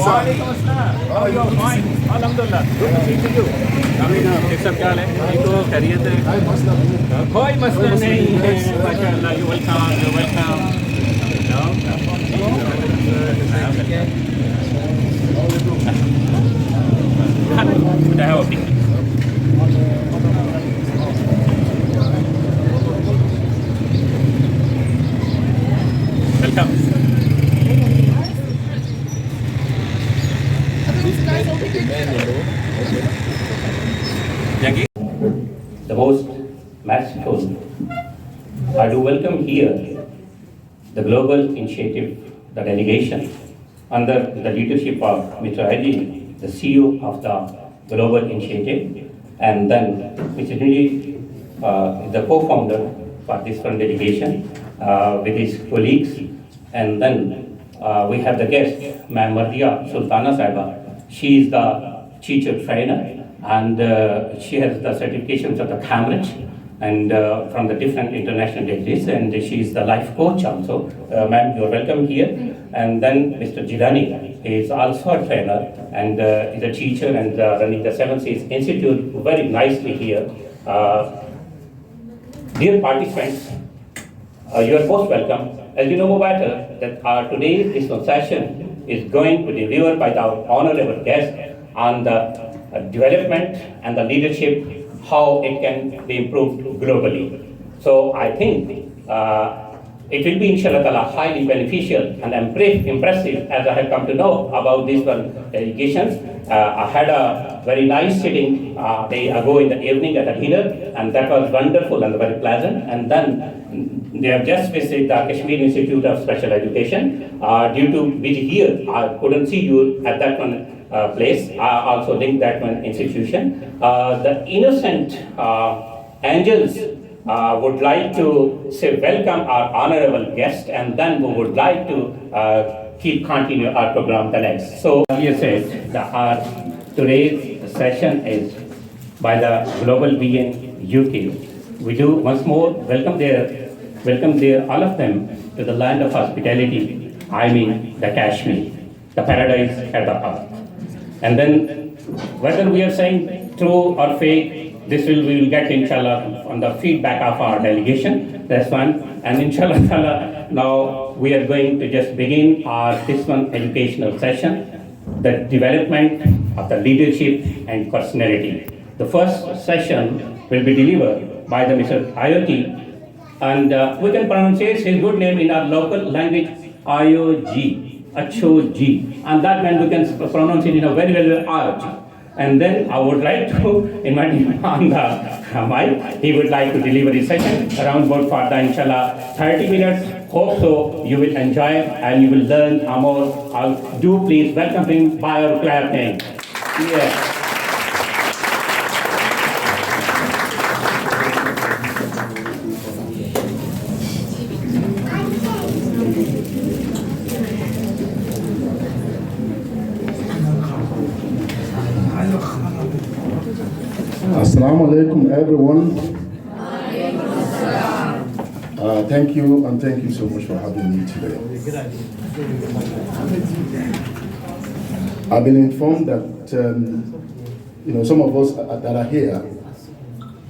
Walaikum assalam. How you fine? Alhamdulillah. Good to see you. ये सब क्या है? ये तो खैरियत है. कोई मसला नहीं है. माशाअल्लाह. You welcome. You welcome. Could I have a picnic? Welcome. The most merciful, I do welcome here the global initiative, the delegation, under the leadership of Mr. Adi, the CEO of the global initiative, and then Mr. Nidi, the co-founder for this one delegation with his colleagues, and then we have the guest, Ma'am Mardia Sultana Saiba. She is the teacher trainer, and she has the certifications of the Cambridge and from the different international degrees, and she is the life coach also. Ma'am, you're welcome here. And then Mr. Jilani is also a trainer and is a teacher and running the Seven Seas Institute very nicely here. Dear participants, you are most welcome. As you know better, that today's this session is going to be delivered by the honorable guest on the development and the leadership, how it can be improved globally. So I think it will be inshallah ta'ala highly beneficial and impressive as I have come to know about this one delegations. I had a very nice sitting day ago in the evening at a dinner, and that was wonderful and very pleasant. And then they have just visited the Kashmir Institute of Special Education. Due to busy here, I couldn't see you at that one place. I also linked that one institution. The innocent angels would like to say welcome our honorable guest, and then we would like to continue our program the next. So you said that today's session is by the Global Being UK. We do once more welcome all of them to the land of hospitality. I mean the Kashmir, the paradise at the earth. And then whether we are saying true or fake, we will get inshallah on the feedback of our delegation. That's one. And inshallah now we are going to just begin our this one educational session, the development of the leadership and personality. The first session will be delivered by the Mr. IoT, and we can pronounce his good name in our local language, IOG, Achoji, and that man we can pronounce it in a very IoT. And then I would like to invite him on the mic. He would like to deliver his session around about for the inshallah 30 minutes. Hope so you will enjoy and you will learn more. Do please welcome him by our clapping. Yeah. Assalamu alaikum everyone. Thank you, and thank you so much for having me today. I've been informed that some of us that are here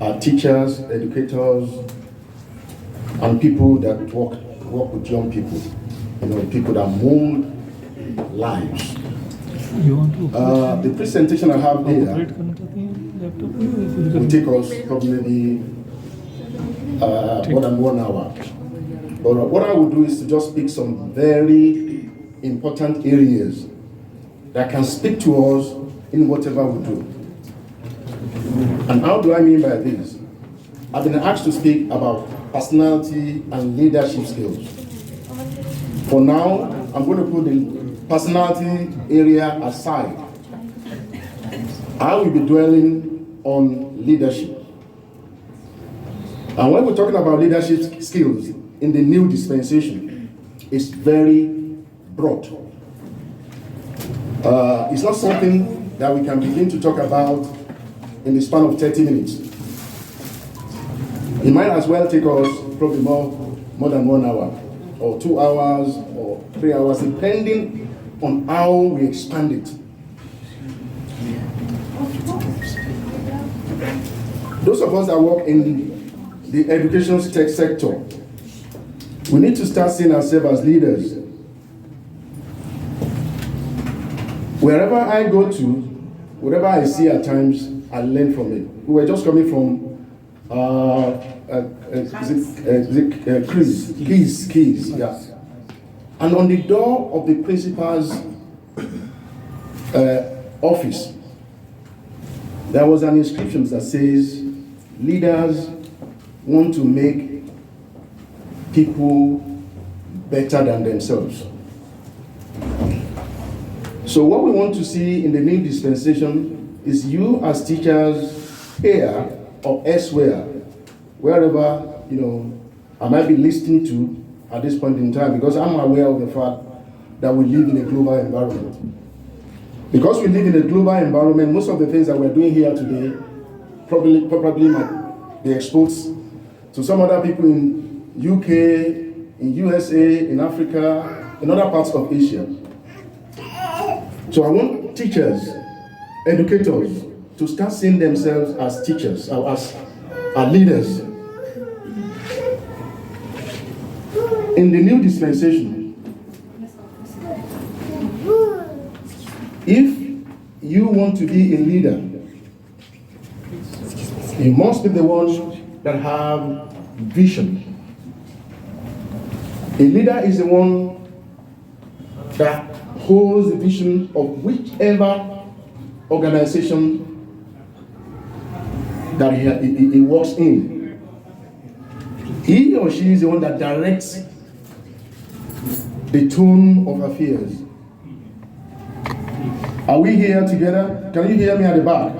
are teachers, educators, and people that work with young people. People that mold lives. The presentation I have here will take us probably more than 1 hour. But what I will do is to just pick some very important areas that can speak to us in whatever we do. And how do I mean by this? I've been asked to speak about personality and leadership skills. For now, I'm going to put the personality area aside. I will be dwelling on leadership. And when we're talking about leadership skills in the new dispensation, it's very broad. It's not something that we can begin to talk about in the span of 30 minutes. It might as well take us probably more than 1 hour, or 2 hours, or 3 hours, depending on how we expand it. Those of us that work in the education tech sector, we need to start seeing ourselves as leaders. Wherever I go to, whatever I see at times, I learn from it. We were just coming from Keys, yeah. And on the door of the principal's office, there was an inscription that says, leaders want to make people better than themselves. So what we want to see in the new dispensation is you as teachers here or elsewhere, wherever, you know, I might be listening to at this point in time, because I'm aware of the fact that we live in a global environment. Because we live in a global environment, most of the things that we're doing here today probably might be exposed to some other people in UK, in USA, in Africa, in other parts of Asia. So I want teachers, educators, to start seeing themselves as teachers, or as leaders. In the new dispensation, if you want to be a leader, you must be the ones that have vision. A leader is the one that holds the vision of whichever organization that he works in. He or she is the one that directs the tone of affairs. Are we here together? Can you hear me at the back?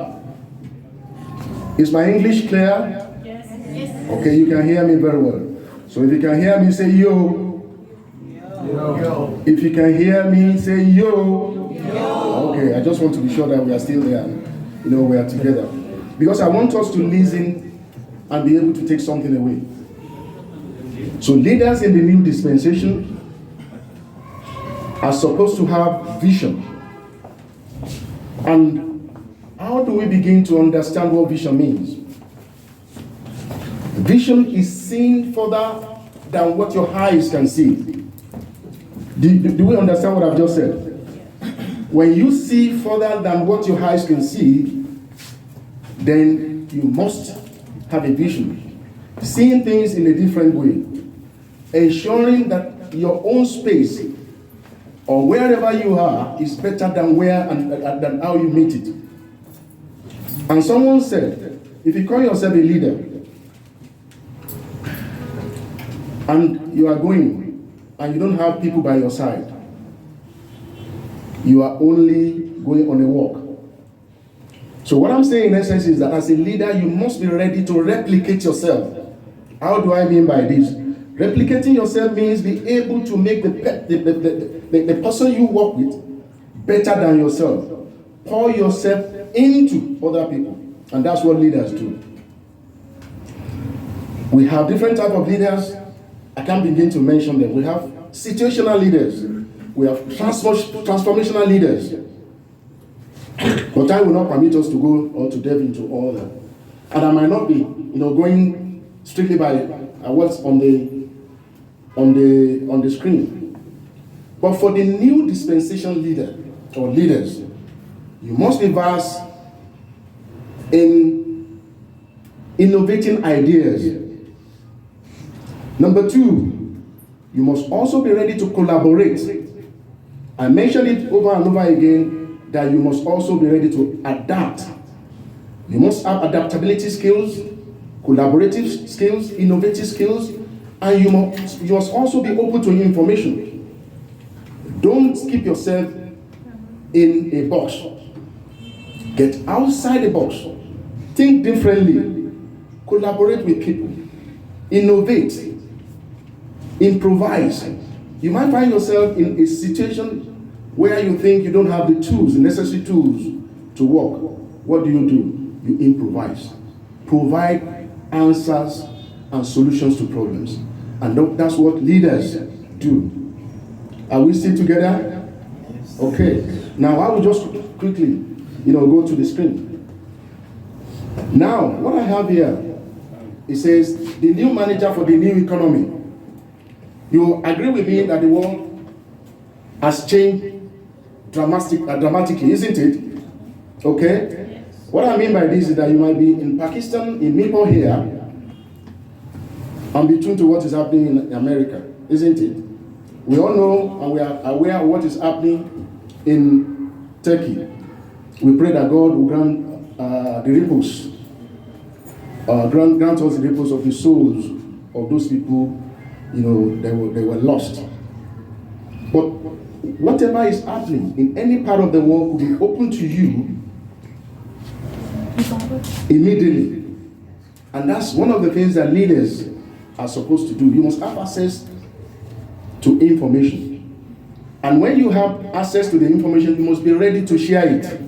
Is my English clear? Yes. Okay, you can hear me very well. So if you can hear me, say yo. Yo. If you can hear me, say yo. Yo. Okay, I just want to be sure that we are still there. You know, we are together. Because I want us to listen and be able to take something away. So leaders in the new dispensation are supposed to have vision. And how do we begin to understand what vision means? Vision is seeing further than what your eyes can see. Do we understand what I've just said? When you see further than what your eyes can see, then you must have a vision. Seeing things in a different way. Ensuring that your own space or wherever you are is better than where and than how you meet it. And someone said, if you call yourself a leader and you are going and you don't have people by your side, you are only going on a walk. So what I'm saying in essence is that as a leader, you must be ready to replicate yourself. How do I mean by this? Replicating yourself means be able to make the person you work with better than yourself. Pour yourself into other people. And that's what leaders do. We have different types of leaders. I can't begin to mention them. We have situational leaders. We have transformational leaders. But time will not permit us to go or to delve into all that. And I might not be, going strictly by what's on the screen. But for the new dispensation leader or leaders, you must be versed in innovating ideas. Number two, you must also be ready to collaborate. I mentioned it over and over again that you must also be ready to adapt. You must have adaptability skills, collaborative skills, innovative skills, and you must also be open to information. Don't keep yourself in a box. Get outside the box. Think differently. Collaborate with people. Innovate. Improvise. You might find yourself in a situation where you think you don't have the tools, the necessary tools to work. What do? You improvise. Provide answers and solutions to problems. And that's what leaders do. Are we still together? Okay. Now I will just quickly, go to the screen. Now, what I have here, it says the new manager for the new economy. You agree with me that the world has changed dramatically, isn't it? Okay. Yes. What I mean by this is that you might be in Pakistan, in Mirpur here, and be tuned to what is happening in America, isn't it? We all know and we are aware of what is happening in Turkey. We pray that God will grant the repose, grant us the repose of the souls of those people, they were lost. But whatever is happening in any part of the world will be open to you immediately. And that's one of the things that leaders are supposed to do. You must have access to information. And when you have access to the information, you must be ready to share it.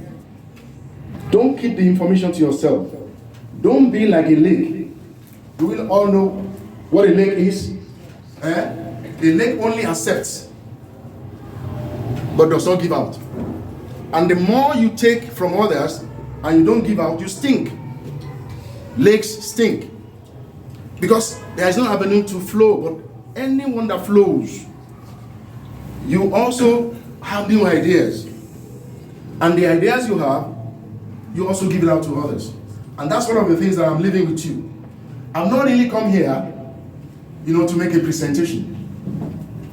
Don't keep the information to yourself. Don't be like a lake. You will all know what a lake is. A lake only accepts, but does not give out. And the more you take from others and you don't give out, you stink. Lakes stink. Because there is no avenue to flow, but anyone that flows, you also have new ideas. And the ideas you have, you also give it out to others. And that's one of the things that I'm leaving with you. I've not really come here, to make a presentation.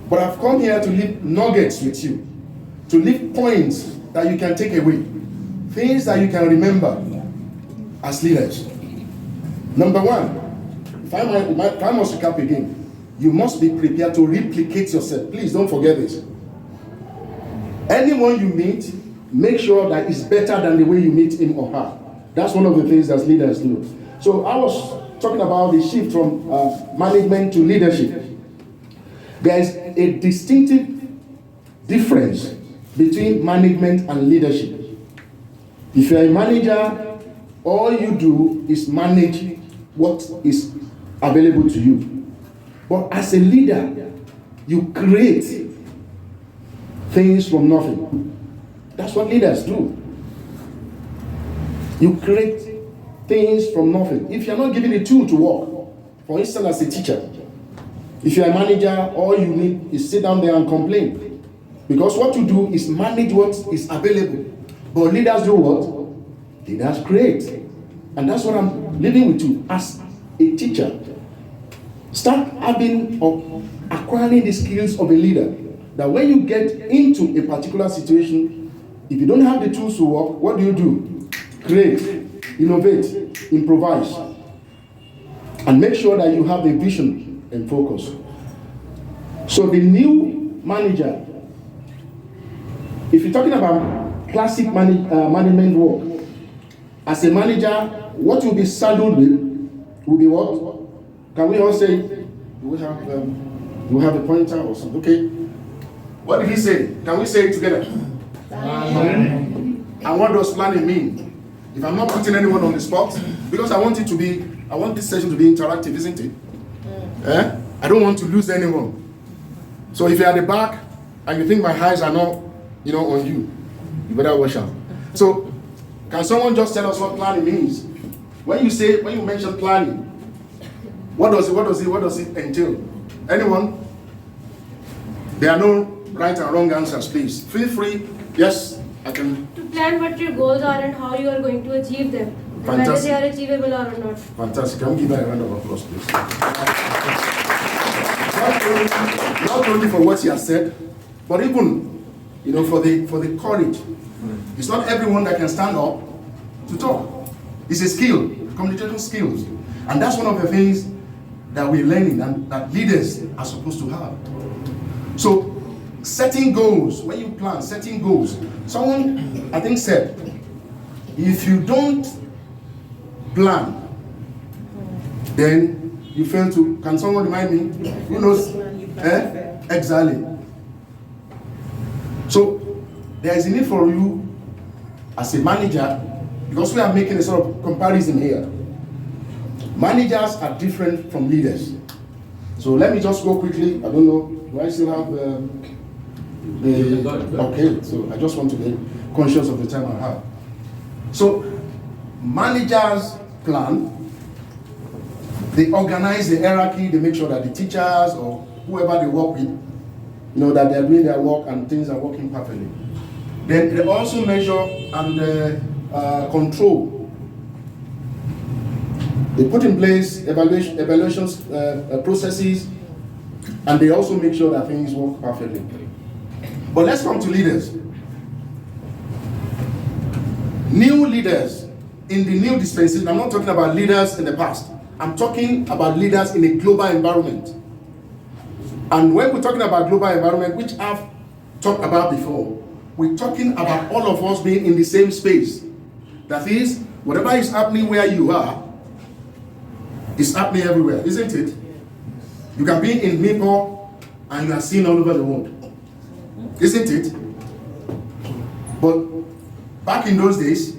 But I've come here to leave nuggets with you, to leave points that you can take away, things that you can remember as leaders. Number one, if I must recap again, you must be prepared to replicate yourself. Please don't forget this. Anyone you meet, make sure that it's better than the way you meet him or her. That's one of the things that leaders do. So I was talking about the shift from management to leadership. There is a distinctive difference between management and leadership. If you're a manager, all you do is manage what is available to you. But as a leader, you create things from nothing. That's what leaders do. You create things from nothing. If you're not given a tool to work, for instance, as a teacher, if you're a manager, all you need is sit down there and complain. Because what you do is manage what is available. But leaders do what? Leaders create. And that's what I'm leaving with you as a teacher. Start having or acquiring the skills of a leader. That when you get into a particular situation, if you don't have the tools to work, what do? Create, innovate, improvise. And make sure that you have a vision and focus. So the new manager, if you're talking about classic management work, as a manager, what you'll be saddled with will be what? Can we all say, do we have a pointer or something? Okay. What did he say? Can we say it together? Planning. And what does planning mean? If I'm not putting anyone on the spot, because I want this session to be interactive, isn't it? I don't want to lose anyone. So if you're at the back and you think my eyes are not, on you, you better watch out. So, can someone just tell us what planning means? When you mention planning, what does it entail? Anyone? There are no right and wrong answers, please. Feel free. Yes, I can. To plan what your goals are and how you are going to achieve them. And whether they are achievable or not. Fantastic. Can we give her a round of applause, please? Not only for what she has said, but even for the courage. It's not everyone that can stand up to talk. It's a skill, communication skills. And that's one of the things that we're learning and that leaders are supposed to have. So, setting goals, when you plan, setting goals. Someone, I think, said, if you don't plan, then you fail to, can someone remind me? Who knows? Exactly. So, there is a need for you as a manager, because we are making a sort of comparison here. Managers are different from leaders. So let me just go quickly. I don't know, do I still have Okay, so I just want to be conscious of the time I have. So, managers plan, they organize the hierarchy, they make sure that the teachers or whoever they work with, that they are doing their work and things are working perfectly. Then they also measure and control. They put in place evaluations processes, and they also make sure that things work perfectly. But let's come to leaders. New leaders in the new dispensation. I'm not talking about leaders in the past. I'm talking about leaders in a global environment. And when we're talking about global environment, which I've talked about before, we're talking about all of us being in the same space. That is, whatever is happening where you are, is happening everywhere, isn't it? You can be in Mirpur and you are seen all over the world. Isn't it? But back in those days,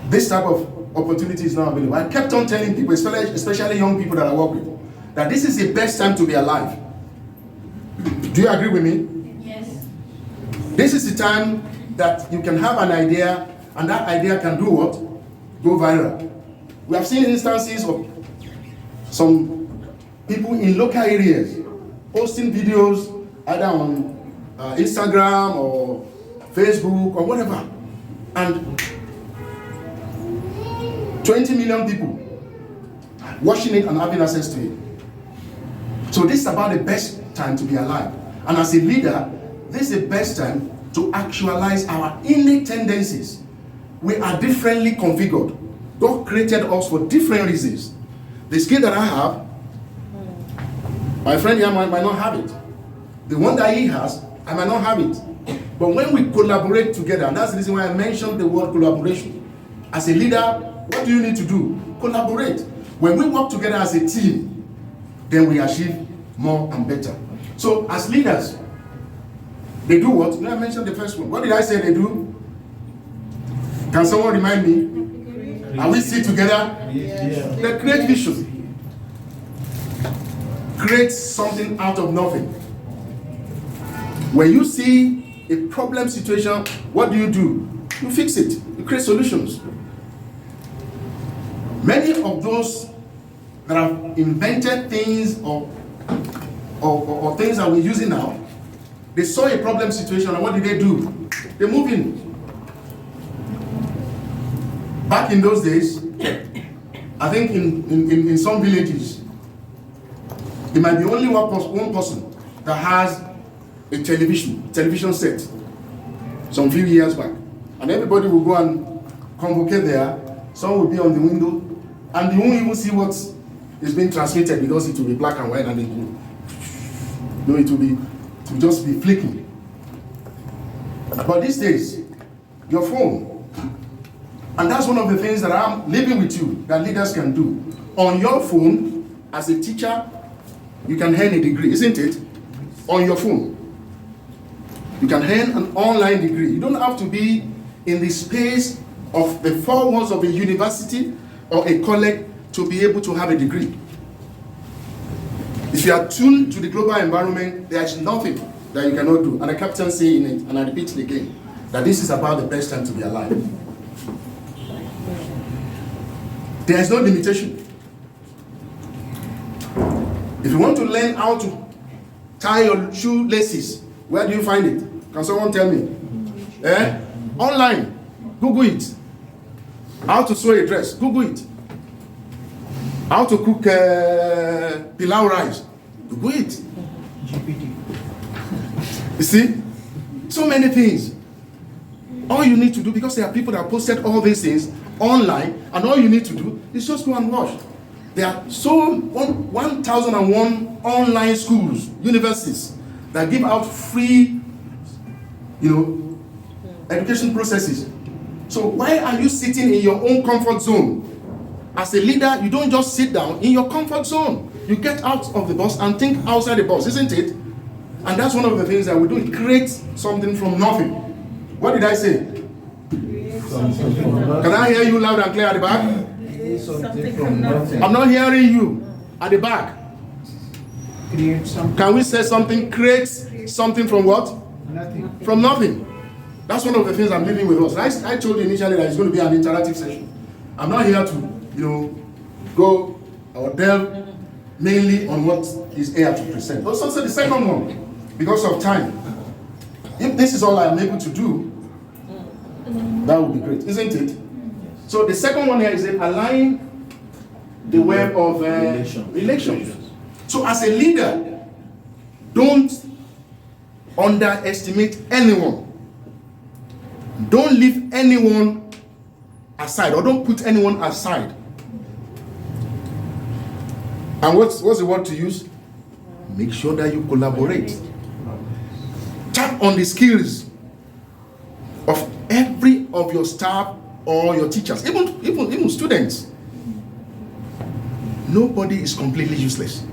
this type of opportunity is not available. I kept on telling people, especially young people that I work with, that this is the best time to be alive. Do you agree with me? Yes. This is the time that you can have an idea, and that idea can do what? Go viral. We have seen instances of some people in local areas posting videos either on Instagram or Facebook or whatever, and 20 million people watching it and having access to it. So this is about the best time to be alive. And as a leader, this is the best time to actualize our innate tendencies. We are differently configured. God created us for different reasons. The skill that I have, my friend here might not have it. The one that he has, I might not have it. But when we collaborate together, and that's the reason why I mentioned the word collaboration. As a leader, what do you need to do? Collaborate. When we work together as a team, then we achieve more and better. So as leaders, they do what? I mentioned the first one. What did I say they do? Can someone remind me? Are we still together? Yes. They create vision. Create something out of nothing. When you see a problem situation, what do? You fix it. You create solutions. Many of those that have invented things or things that we're using now, they saw a problem situation and what did they do? They move in. Back in those days, I think in some villages, there might be only one person that has a television set some few years back. And everybody will go and convocate there. Some will be on the window, and you won't even see what is being transmitted because it will be black and white and it will just be flicking. But these days, your phone, and that's one of the things that I'm living with you that leaders can do. On your phone, as a teacher, you can earn a degree, isn't it? On your phone. You can earn an online degree. You don't have to be in the space of the four walls of a university or a college to be able to have a degree. If you are tuned to the global environment, there is nothing that you cannot do. And I kept on saying it, and I repeat it again, that this is about the best time to be alive. There is no limitation. If you want to learn how to tie your shoelaces, where do you find it? Can someone tell me? Online. Google it. How to sew a dress. Google it. How to cook pilau rice. Google it. GPT. You see? So many things. All you need to do, because there are people that posted all these things online, and all you need to do is just go and watch. There are 1,001 online schools, universities, that give out free, education processes. So why are you sitting in your own comfort zone? As a leader, you don't just sit down in your comfort zone. You get out of the box and think outside the box, isn't it? And that's one of the things that we do. It creates something from nothing. What did I say? Can I hear you loud and clear at the back? Something from nothing. I'm not hearing you at the back. Create something. Can we say something? Create make something from what? Nothing. From nothing. That's one of the things I'm leaving with us. I told you initially that it's going to be an interactive session. I'm not here to, go or delve mainly on what is here to present. Also, the second one, because of time, if this is all I'm able to do, that would be great, isn't it? So the second one here is align the web of relations. So as a leader, don't underestimate anyone. Don't leave anyone aside, or don't put anyone aside. And what's the word to use? Make sure that you collaborate. Tap on the skills of every of your staff or your teachers, even students. Nobody is completely useless.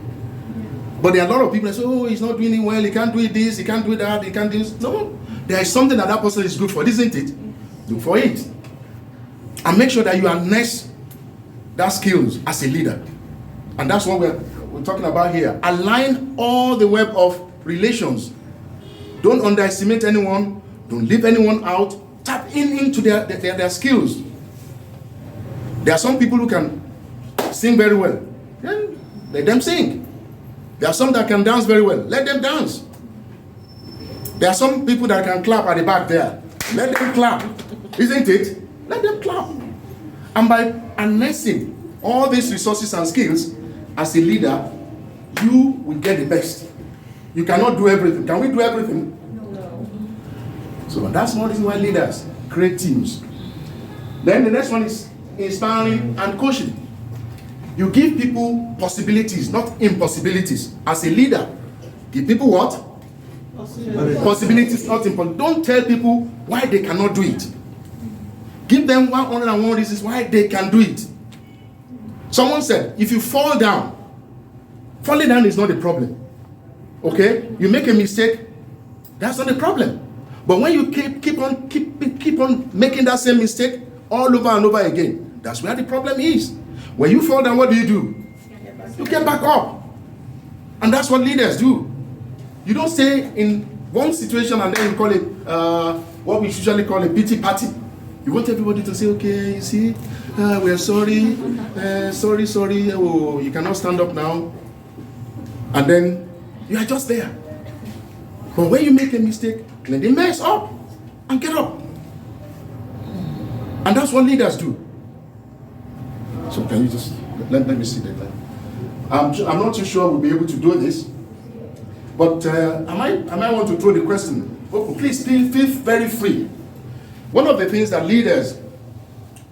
But there are a lot of people that say, oh, he's not doing it well, he can't do this, he can't do that, he can't do this. No, there is something that person is good for, isn't it? Look for it. And make sure that you harness that skills as a leader. And that's what we're talking about here. Align all the web of relations. Don't underestimate anyone. Don't leave anyone out. Tap into their skills. There are some people who can sing very well. Then let them sing. There are some that can dance very well. Let them dance. There are some people that can clap at the back there. Let them clap. Isn't it? Let them clap. And by harnessing all these resources and skills, as a leader, you will get the best. You cannot do everything. Can we do everything? No. So that's one reason why leaders create teams. Then the next one is inspiring and coaching. You give people possibilities, not impossibilities. As a leader, give people what? Possibilities, not impossibilities. Don't tell people why they cannot do it. Give them 101 reasons why they can do it. Someone said, if you fall down, falling down is not a problem. Okay? You make a mistake, that's not a problem. But when you keep on making that same mistake all over and over again, that's where the problem is. When you fall down, what do? You get back up. And that's what leaders do. You don't stay in one situation and then you call it what we usually call a pity party. You want everybody to say, okay, you see, we're sorry, sorry, oh, you cannot stand up now. And then you are just there. But when you make a mistake, then they mess up and get up. And that's what leaders do. So can you just, let me see that. I'm not too sure we'll be able to do this. But I might want to throw the question. Oh, please feel very free. One of the things that leaders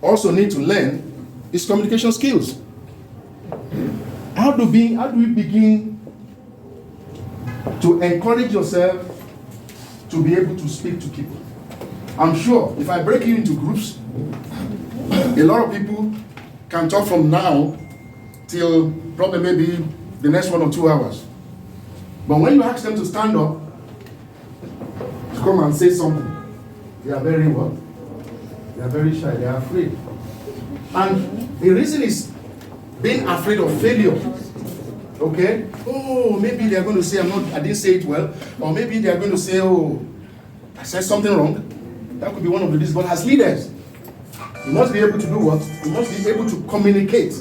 also need to learn is communication skills. How do we begin to encourage yourself to be able to speak to people? I'm sure if I break you into groups, a lot of people can talk from now till probably maybe the next 1 or 2 hours. But when you ask them to stand up, to come and say something, they are very what? They are very shy, they are afraid. And the reason is being afraid of failure. Okay? Oh, maybe they are going to say I didn't say it well. Or maybe they are going to say, oh, I said something wrong. That could be one of the reasons. But as leaders, you must be able to do what? You must be able to communicate.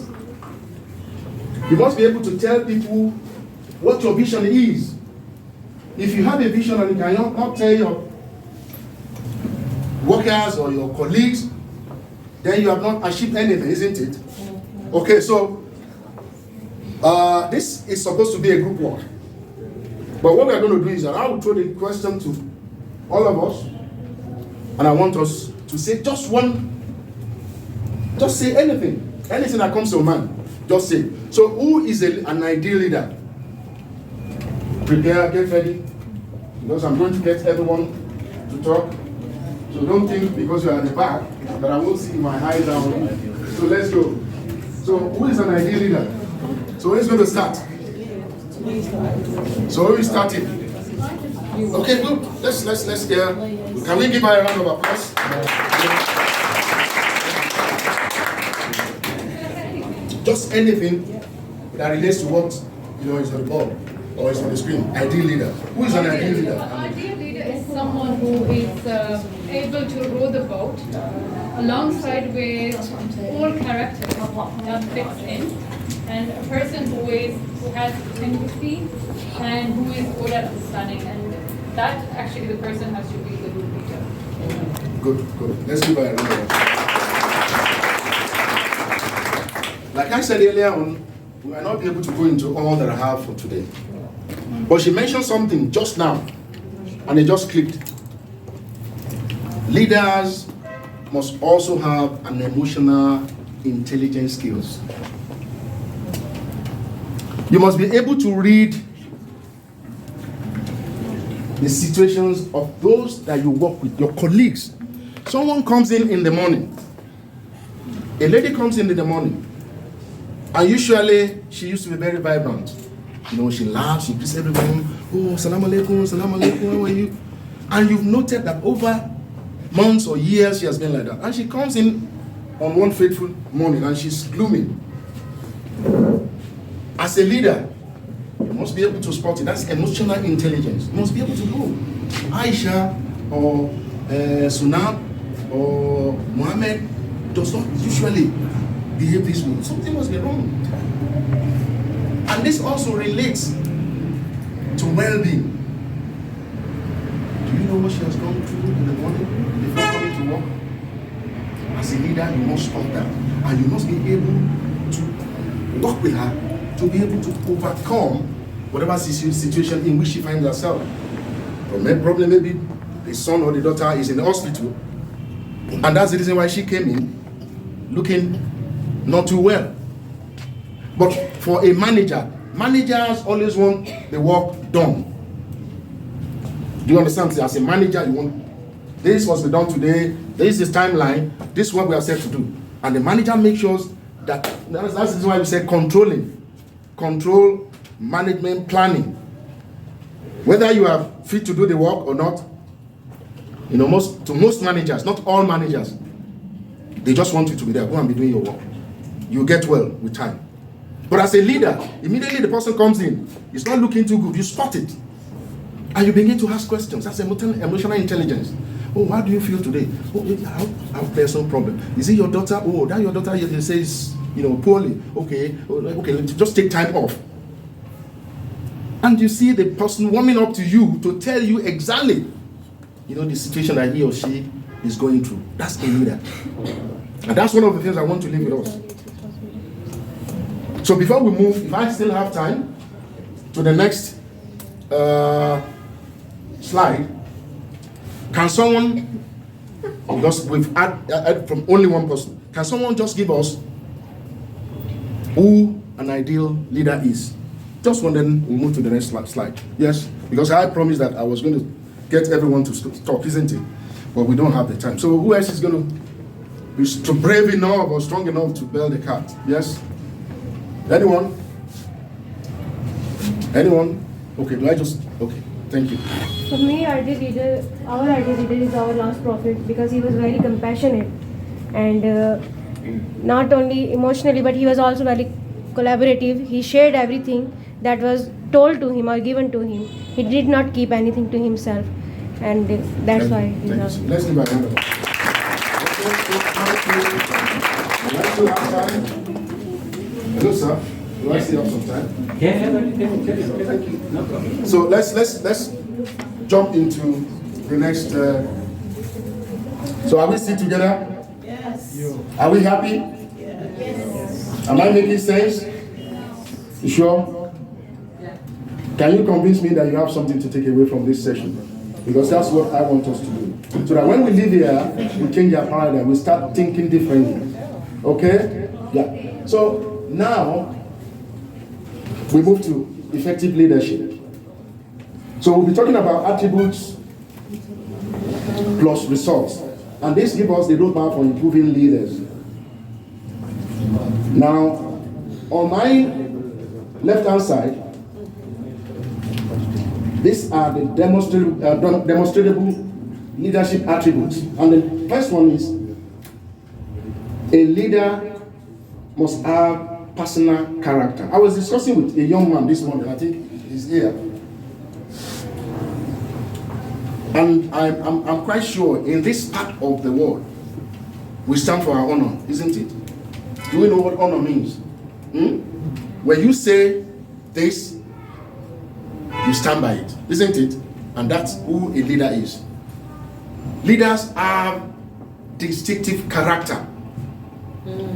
You must be able to tell people what your vision is. If you have a vision and you cannot tell your workers or your colleagues, then you have not achieved anything, isn't it? Okay, so this is supposed to be a group work. But what we are going to do is that I will throw the question to all of us, and I want us to say just say anything that comes to your mind, just say. So who is an ideal leader? Prepare, get ready, because I'm going to get everyone to talk. So don't think because you're at the back that I won't see my eyes down. So let's go. So who is an ideal leader? So who's going to start? So who is starting? Okay, good. Let's hear. Can we give her a round of applause? Just anything that relates to what is on the board. Or it's on the screen? Ideal leader. Who is an ideal leader? An ideal leader is someone who is able to row the boat alongside with all characters that fits in, and a person who has empathy and who is good at understanding, and that actually the person has to be the good leader. Good. Let's give her a round of applause. Like I said earlier on, we might not be able to go into all that I have for today. But she mentioned something just now, and it just clicked. Leaders must also have an emotional intelligence skills. You must be able to read the situations of those that you work with, your colleagues. Someone comes in the morning. A lady comes in the morning, and usually she used to be very vibrant. You know, she laughs, she greets everyone. Oh, salam alaikum, how are you? And you've noted that over months or years she has been like that. And she comes in on one fateful morning and she's gloomy. As a leader, you must be able to spot it. That's emotional intelligence. You must be able to know. Aisha or Sunab or Mohammed does not usually behave this way. Something must be wrong. And this also relates to well-being. Do you know what she has gone through in the morning before coming to work? As a leader, you must stop that. And you must be able to work with her to be able to overcome whatever situation in which she finds herself. Probably maybe the son or the daughter is in the hospital, and that's the reason why she came in looking not too well. But for a manager, managers always want the work done. Do you understand? As a manager, you want this must be done today, this is timeline, this is what we are set to do. And the manager makes sure that, that's why we say control, management, planning. Whether you are fit to do the work or not, you know, most managers, not all managers, they just want you to be there, go and be doing your work. You get well with time. But as a leader, immediately the person comes in, it's not looking too good, you spot it. And you begin to ask questions. That's emotional intelligence. Oh, how do you feel today? Oh, there's some problem. Is it your daughter? Oh, that your daughter you say is, poorly. Okay, just take time off. And you see the person warming up to you to tell you exactly, the situation that he or she is going through. That's a leader. And that's one of the things I want to leave with us. So before we move, if I still have time, to the next slide, can someone, because we've had from only one person, can someone just give us who an ideal leader is? Just one, then we'll move to the next slide. Yes, because I promised that I was going to get everyone to talk, isn't it? But we don't have the time. So who else is going to be brave enough or strong enough to bail the cat? Yes? Anyone? Okay, okay, thank you. For me, our ideal leader is our last prophet, because he was very compassionate and not only emotionally, but he was also very collaborative. He shared everything that was told to him or given to him. He did not keep anything to himself, and that's why he's our. Let's give a hand of applause. Hello, sir. Do I still have some time? Yeah. Thank you. No problem. So let's jump into the next. So are we still together? Yes. Are we happy? Yes. Am I making sense? You sure? Can you convince me that you have something to take away from this session? Because that's what I want us to do. So that when we leave here, we change our paradigm, we start thinking differently. Okay? Yeah. So now we move to effective leadership. So we'll be talking about attributes plus results. And this gives us the roadmap for improving leaders. Now, on my left-hand side, these are the demonstrable leadership attributes. And the first one is a leader must have personal character. I was discussing with a young man this morning. I think is here. And I'm quite sure in this part of the world, we stand for our honor, isn't it? Do we know what honor means? When you say this, you stand by it, isn't it? And that's who a leader is. Leaders have distinctive character.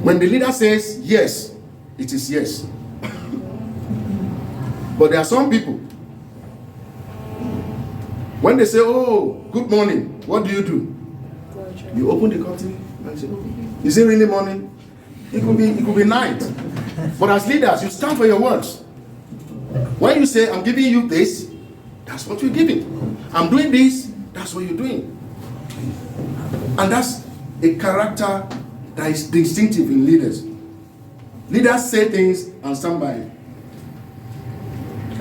When the leader says yes, it is yes. But there are some people, when they say, oh, good morning, what do? You open the curtain and say, oh, is it really morning? It could be night. But as leaders, you stand for your words. When you say, I'm giving you this, that's what you're giving. I'm doing this, that's what you're doing. And that's a character that is distinctive in leaders. Leaders say things and stand by it.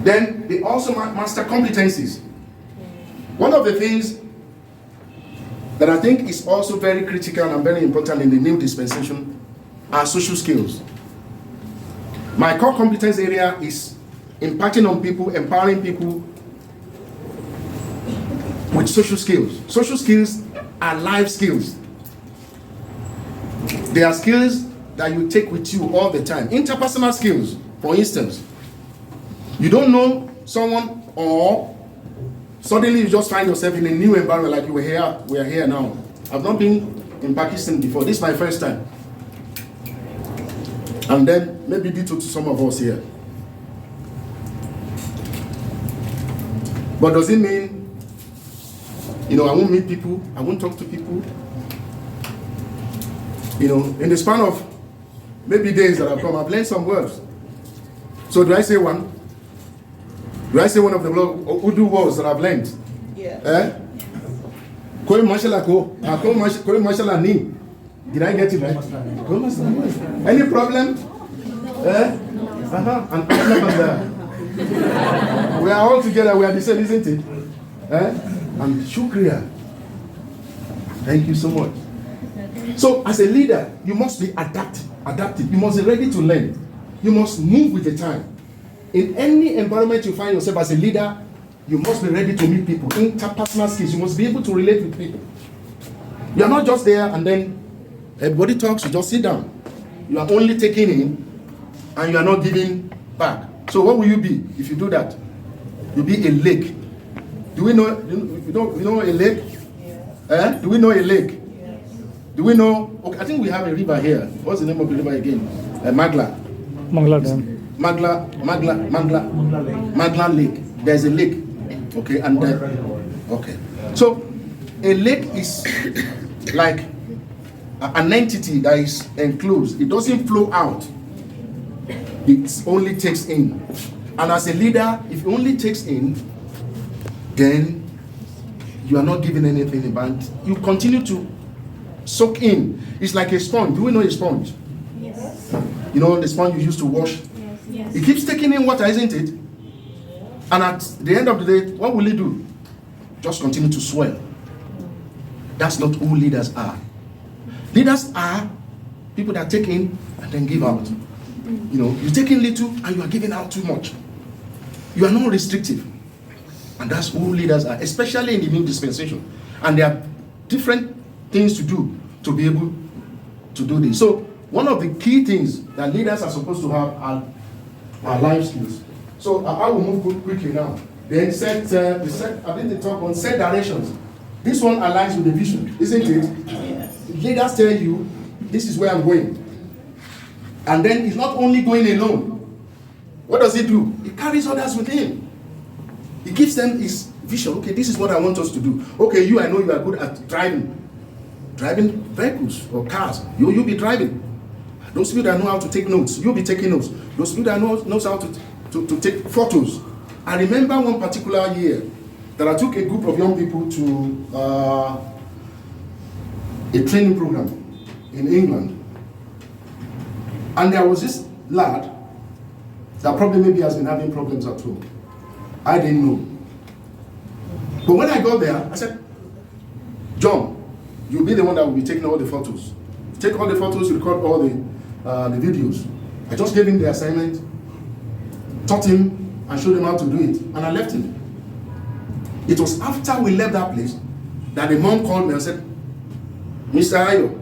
Then they also master competencies. One of the things that I think is also very critical and very important in the new dispensation are social skills. My core competence area is impacting on people, empowering people with social skills. Social skills are life skills. They are skills that you take with you all the time. Interpersonal skills, for instance. You don't know someone, or suddenly you just find yourself in a new environment like we are here now. I've not been in Pakistan before. This is my first time. And then maybe due to some of us here. But does it mean, I won't meet people, I won't talk to people? In the span of maybe days that have come, I've learned some words. So do I say one? Do I say one of the Urdu words that I've learned? Yeah. Koi mashallah ko, koi mashallah ni. Did I get it right? Any problem? And we are all together, we are the same, isn't it? And shukriya. Thank you so much. So as a leader, you must be adaptive. You must be ready to learn. You must move with the time. In any environment you find yourself as a leader, you must be ready to meet people. Interpersonal skills, you must be able to relate with people. You are not just there and then everybody talks, you just sit down. You are only taking in and you are not giving back. So what will you be if you do that? You'll be a lake. Do we know a lake? Do we know a lake? Do we know? Okay, I think we have a river here. What's the name of the river again? Magla. Mangla Dam. Magla Lake. There's a lake. Okay, and okay. So a lake is like an entity that is enclosed. It doesn't flow out. It only takes in. And as a leader, if it only takes in, then you are not giving anything back. You continue to soak in. It's like a sponge. Do we know a sponge? Yes. The sponge you used to wash? Yes. It keeps taking in water, isn't it? And at the end of the day, what will it do? Just continue to swell. That's not who leaders are. Leaders are people that take in and then give out. You take in little and you are giving out too much. You are not restrictive. And that's who leaders are, especially in the new dispensation. And there are different things to do to be able to do this. So one of the key things that leaders are supposed to have are life skills. So I will move quickly now. Then I think they talk on set directions. This one aligns with the vision, isn't it? Yes. Leaders tell you, this is where I'm going. And then he's not only going alone. What does he do? He carries others with him. He gives them his vision. Okay, this is what I want us to do. Okay, I know you are good at driving vehicles or cars. You'll be driving. Those people that know how to take notes, you'll be taking notes. Those people that knows how to take photos. I remember one particular year that I took a group of young people to a training program in England. And there was this lad that probably maybe has been having problems at home. I didn't know. But when I got there, I said, John, you'll be the one that will be taking all the photos. Take all the photos, you record all the videos. I just gave him the assignment, taught him and showed him how to do it, and I left him. It was after we left that place that the mom called me and said, Mr. Ayo,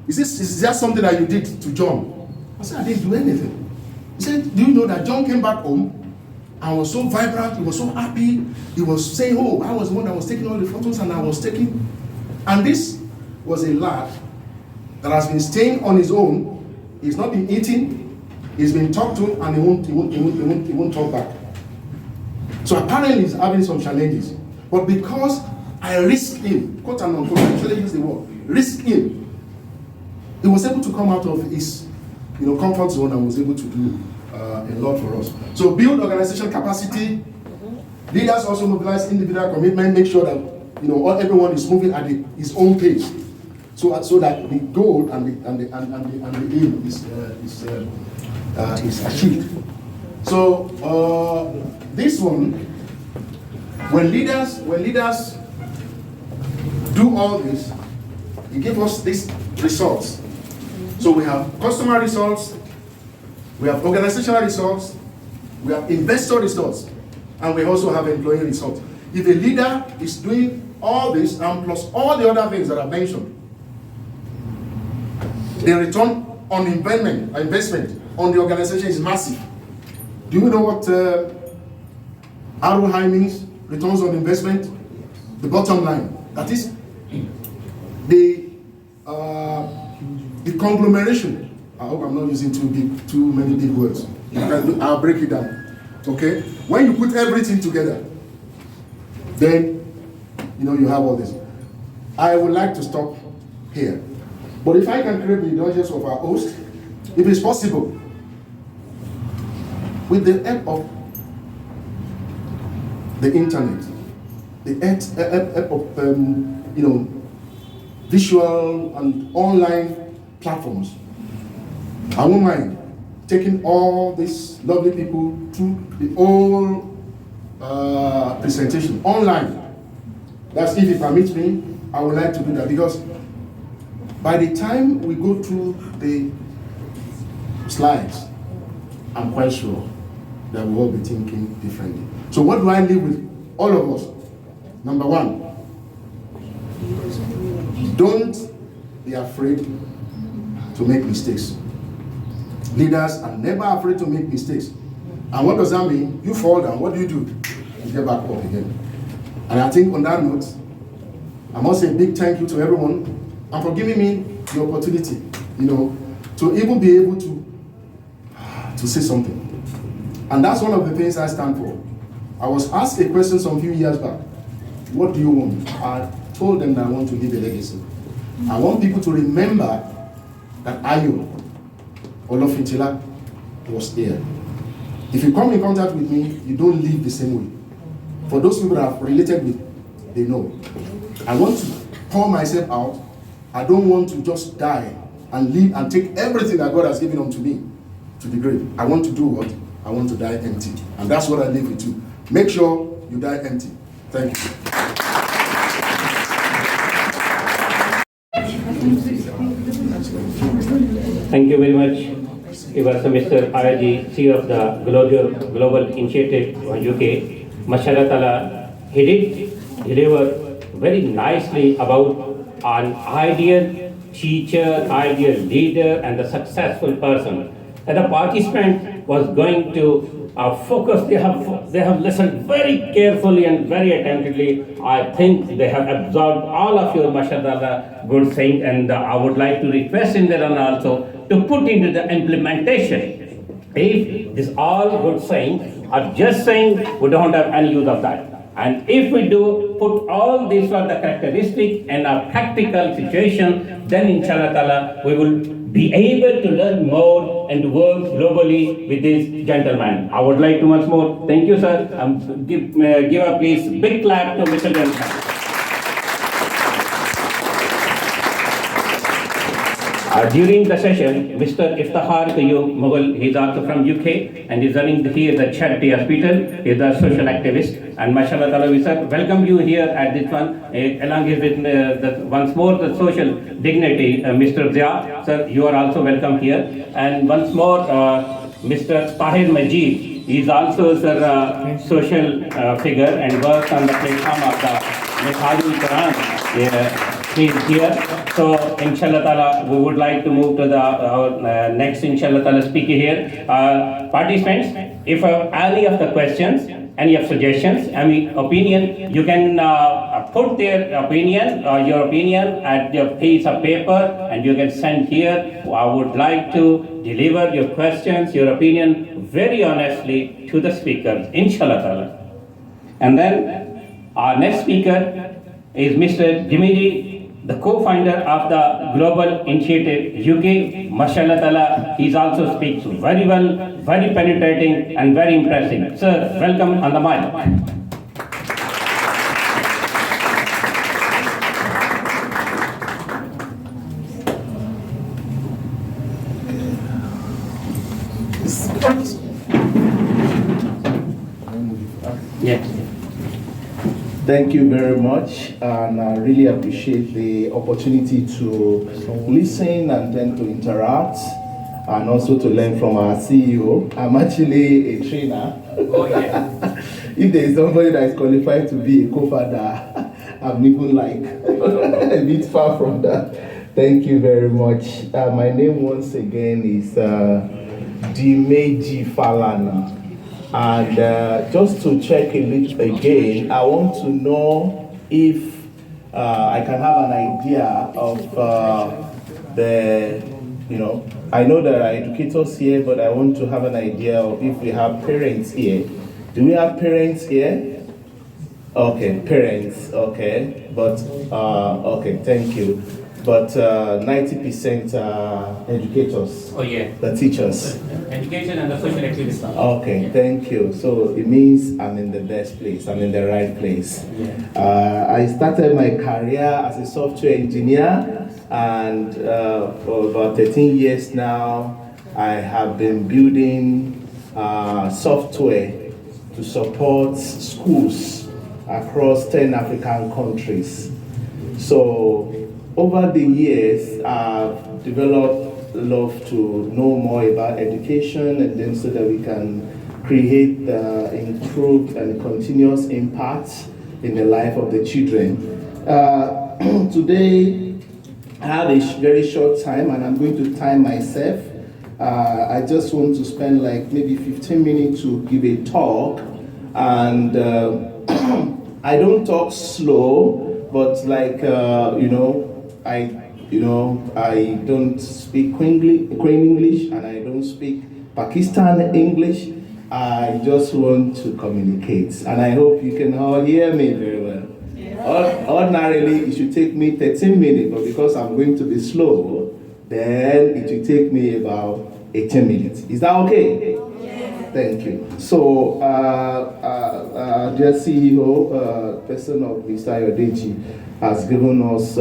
is that something that you did to John? I said, I didn't do anything. He said, do you know that John came back home and was so vibrant, he was so happy, he was saying, oh, I was the one that was taking all the photos and I was taking. And this was a lad that has been staying on his own, he's not been eating, he's been talked to, and he won't talk back. So apparently he's having some challenges. But because I risked him, quote and unquote, I actually use the word, risked him, he was able to come out of his comfort zone and was able to do a lot for us. So build organizational capacity. Leaders also mobilize individual commitment, make sure that everyone is moving at his own pace. So that the goal and the aim is achieved. So this one, when leaders do all this, it gives us these results. So we have customer results, we have organizational results, we have investor results, and we also have employee results. If a leader is doing all this and plus all the other things that I mentioned, the return on investment on the organization is massive. Do you know what ROI means? Returns on investment? The bottom line. That is the conglomeration. I hope I'm not using too many big words. I'll break it down. Okay? When you put everything together, then you have all this. I would like to stop here. But if I can create the indulgence of our host, if it's possible, with the help of the internet, the help of visual and online platforms, I won't mind taking all these lovely people through the whole presentation online. That's if it permits me. I would like to do that, because by the time we go through the slides, I'm quite sure that we'll all be thinking differently. So what do I leave with all of us? Number one, don't be afraid to make mistakes. Leaders are never afraid to make mistakes. And what does that mean? You fall down, what do? You get back up again. And I think on that note, I must say a big thank you to everyone and for giving me the opportunity, to even be able to say something. And that's one of the things I stand for. I was asked a question some few years back. What do you want? I told them that I want to leave a legacy. I want people to remember that Ayo Olofintila was there. If you come in contact with me, you don't live the same way. For those people that I've related with, they know. I want to pour myself out. I don't want to just die and leave and take everything that God has given unto me to the grave. I want to do what? I want to die empty. And that's what I leave with you. Make sure you die empty. Thank you. Thank you very much. It was Mr. Ayaji, CEO of the Global Initiative UK. Mashallah Ta'ala, he did deliver very nicely about an ideal teacher, ideal leader, and the successful person. And the participant was going to focus. They have listened very carefully and very attentively. I think they have absorbed all of your mashallah good saying, and I would like to request in there and also to put into the implementation. If this all good saying are just saying, we don't have any use of that. And if we do put all these are the characteristics in a practical situation, then inshallah ta'ala we will be able to learn more and work globally with this gentleman. I would like to once more thank you, sir. Give a please big clap to Mr. Gentleman. During the session, Mr. Jahangir Mughal, he's also from UK and he's running here the charity hospital. He's a social activist. And mashallah ta'ala, we sir, welcome you here at this one, along with once more the social dignity, Mr. Zia. Sir, you are also welcome here. And once more, Mr. Tahir Majid, He is also a social figure and works on the platform of the Mithadul Quran. He is here. So, inshallah ta'ala, we would like to move to our next, inshallah ta'ala, speaker here. Participants, if you have any of the questions, any of suggestions, any opinion, you can put their opinion your opinion at your piece of paper and you can send here. I would like to deliver your questions, your opinion very honestly to the speakers, inshallah ta'ala. And then our next speaker is Mr. Jimmy, the co-founder of the Global Initiative UK. Mashallah ta'ala, he also speaks very well, very penetrating and very impressive. Sir, welcome on the mic. Yes. Thank you very much, and I really appreciate the opportunity to listen and then to interact and also to learn from our CEO. I'm actually a trainer. Oh, yeah. If there is somebody that is qualified to be a co-founder, I'm even like a bit far from that. Thank you very much. My name once again is Dimeji Faran. And just to check a little again, I want to know if I can have an idea of I know there are educators here, but I want to have an idea of if we have parents here. Do we have parents here? Okay, parents, okay. But, okay, thank you. But 90% are educators. Oh, yeah. The teachers. Education and the social activities. Okay, thank you. So it means I'm in the best place, I'm in the right place. I started my career as a software engineer, and for about 13 years now, I have been building software to support schools across 10 African countries. So over the years, I've developed love to know more about education, and then so that we can create improved and continuous impact in the life of the children. Today, I have a very short time, and I'm going to time myself. I just want to spend like maybe 15 minutes to give a talk, and I don't talk slow, but like I don't speak Queen English and I don't speak Pakistan English. I just want to communicate, and I hope you can all hear me very well. Ordinarily, it should take me 13 minutes, but because I'm going to be slow, then it will take me about 18 minutes. Is that okay? Yes. Thank you. So, dear CEO, person of Mr. Ayodeji, has given us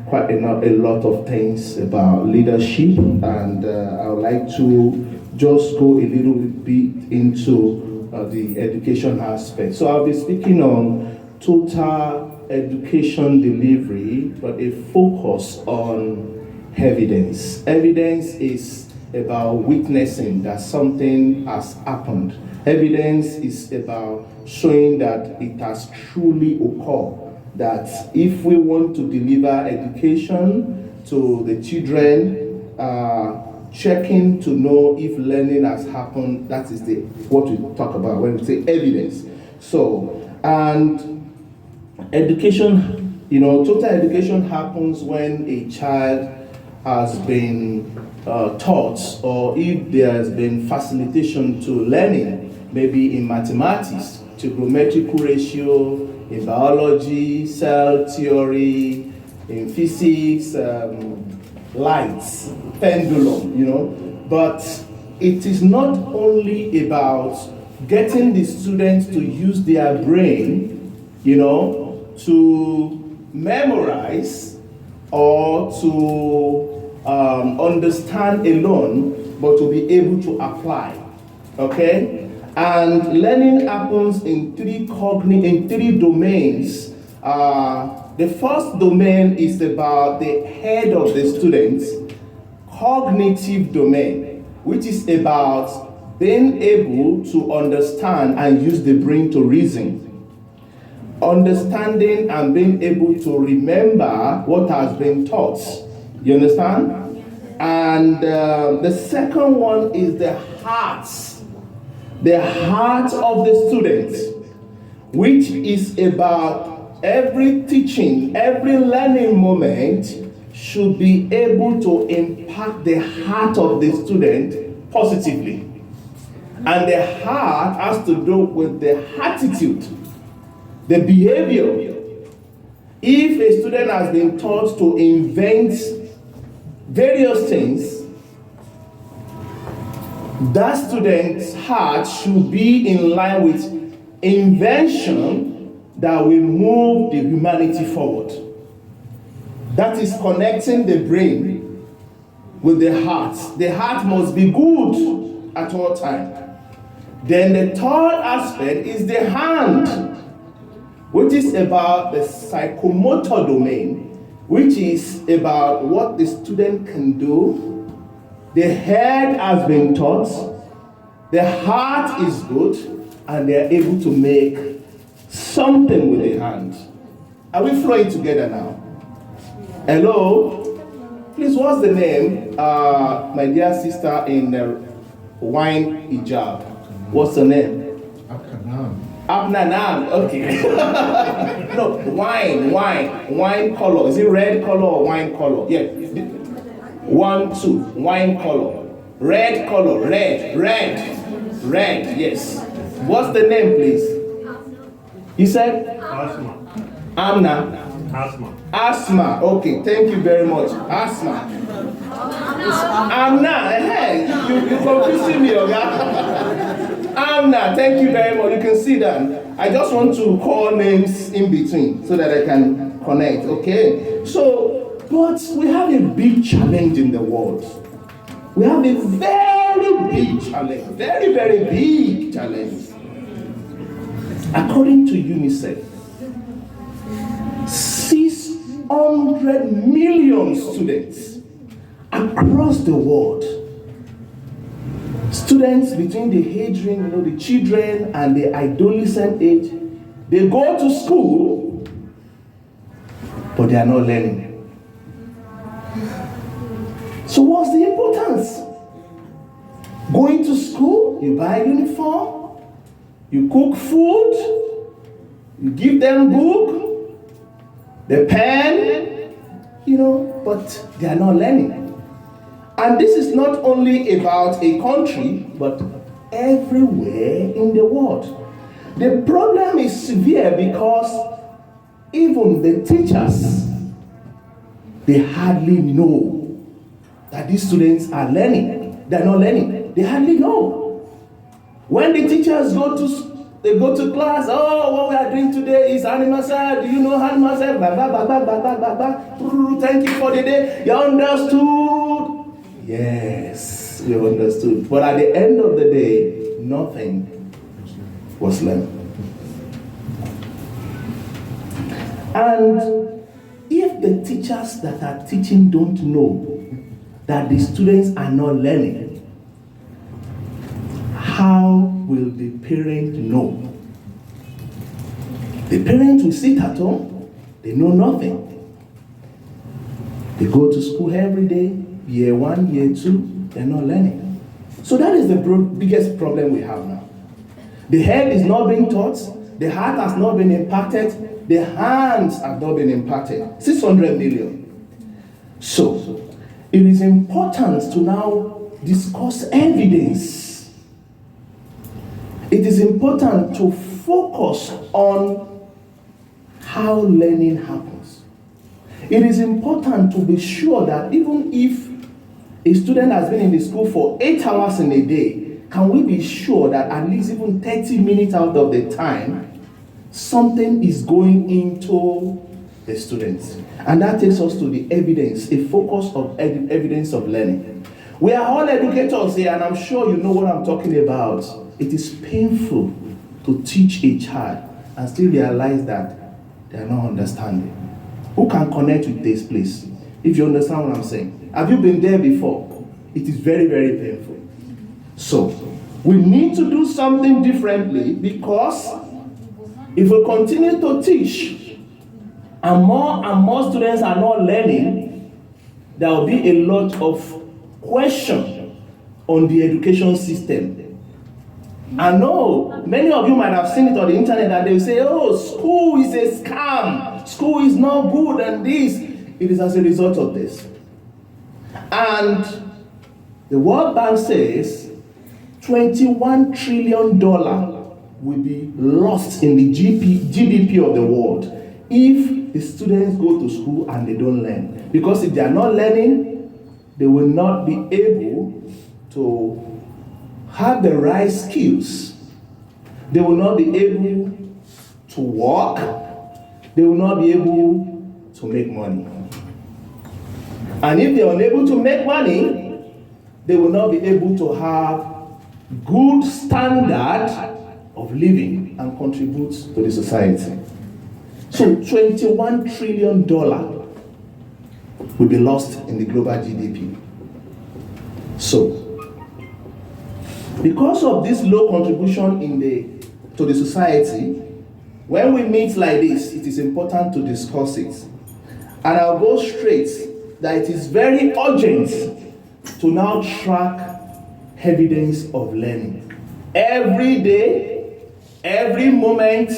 quite a lot of things about leadership, and I would like to just go a little bit into the education aspect. So I'll be speaking on total education delivery, but a focus on evidence. Evidence is about witnessing that something has happened. Evidence is about showing that it has truly occurred. That if we want to deliver education to the children, checking to know if learning has happened, that is what we talk about when we say evidence. So, and education, total education happens when a child has been taught, or if there has been facilitation to learning, maybe in mathematics, trigonometric ratio, in biology, cell theory, in physics, lights, pendulum, But it is not only about getting the students to use their brain, to memorize or to understand alone, but to be able to apply, okay? And learning happens in three domains. The first domain is about the head of the students, cognitive domain, which is about being able to understand and use the brain to reason. Understanding and being able to remember what has been taught. You understand? And the second one is the heart of the student, which is about every teaching, every learning moment should be able to impact the heart of the student positively. And the heart has to do with the attitude, the behavior. If a student has been taught to invent various things, that student's heart should be in line with invention that will move the humanity forward. That is connecting the brain with the heart. The heart must be good at all times. Then the third aspect is the hand, which is about the psychomotor domain, which is about what the student can do. The head has been taught, the heart is good, and they are able to make something with the hand. Are we flowing together now? Hello? Please, what's the name? My dear sister in the wine hijab. What's the name? Abnanam, okay. No, wine color. Is it red color or wine color? Yeah. 1, 2, wine color. Red color, red, yes. What's the name, please? You said? Amna. Asma, okay, thank you very much. Asma. Amna, hey, you're confusing me, okay? Amna, thank you very much. You can see that. I just want to call names in between so that I can connect, okay? So, but we have a big challenge in the world. We have a very big challenge, very, very big challenge. According to UNICEF, 600 million students across the world, students between the age range, the children and the adolescent age, they go to school, but they are not learning. So what's the importance? Going to school, you buy a uniform, you cook food, you give them book, the pen, but they are not learning. And this is not only about a country, but everywhere in the world. The problem is severe because even the teachers, they hardly know that these students are learning. They're not learning. They hardly know. When the teachers go to class, what we are doing today is animal science. Do you know animal science? Thank you for the day. You understood? Yes, we understood. But at the end of the day, nothing was learned. And if the teachers that are teaching don't know that the students are not learning, how will the parent know? The parent will sit at home, they know nothing. They go to school every day, year 1, year 2, they're not learning. So that is the biggest problem we have now. The head is not being taught, the heart has not been impacted, the hands have not been impacted. 600 million. So, it is important to now discuss evidence. It is important to focus on how learning happens. It is important to be sure that even if a student has been in the school for 8 hours in a day, can we be sure that at least even 30 minutes out of the time, something is going into the students? And that takes us to the evidence, a focus of evidence of learning. We are all educators here, and I'm sure you know what I'm talking about. It is painful to teach a child and still realize that they are not understanding. Who can connect with this place? If you understand what I'm saying. Have you been there before? It is very, very painful. So, We need to do something differently, because if we continue to teach and more students are not learning, there will be a lot of question on the education system. I know many of you might have seen it on the internet and they say, oh, school is a scam, school is not good, and this. It is as a result of this. And the World Bank says $21 trillion will be lost in the GDP of the world if the students go to school and they don't learn. Because if they are not learning, they will not be able to have the right skills. They will not be able to work. They will not be able to make money. And if they are unable to make money, they will not be able to have good standard of living and contribute to the society. So $21 trillion will be lost in the global GDP. So, because of this low contribution to the society, when we meet like this, it is important to discuss it. And I'll go straight that it is very urgent to now track evidence of learning. Every day, every moment,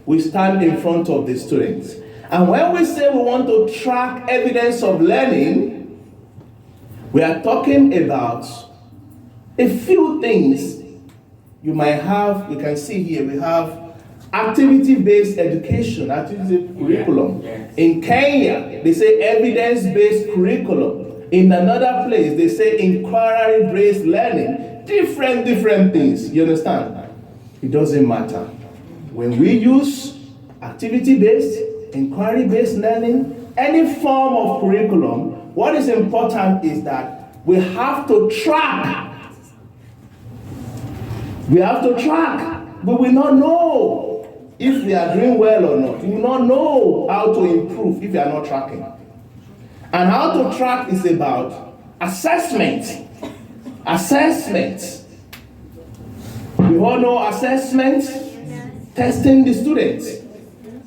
we stand in front of the students. And when we say we want to track evidence of learning, we are talking about a few things you might have. You can see here, we have activity-based education, activity curriculum. In Kenya, they say evidence-based curriculum. In another place, they say inquiry-based learning. Different things, you understand? It doesn't matter. When we use activity-based, inquiry-based learning, any form of curriculum, what is important is that we have to track. We have to track. We will not know if we are doing well or not. We will not know how to improve if we are not tracking. And how to track is about assessment. Assessment. We all know assessment, testing the students.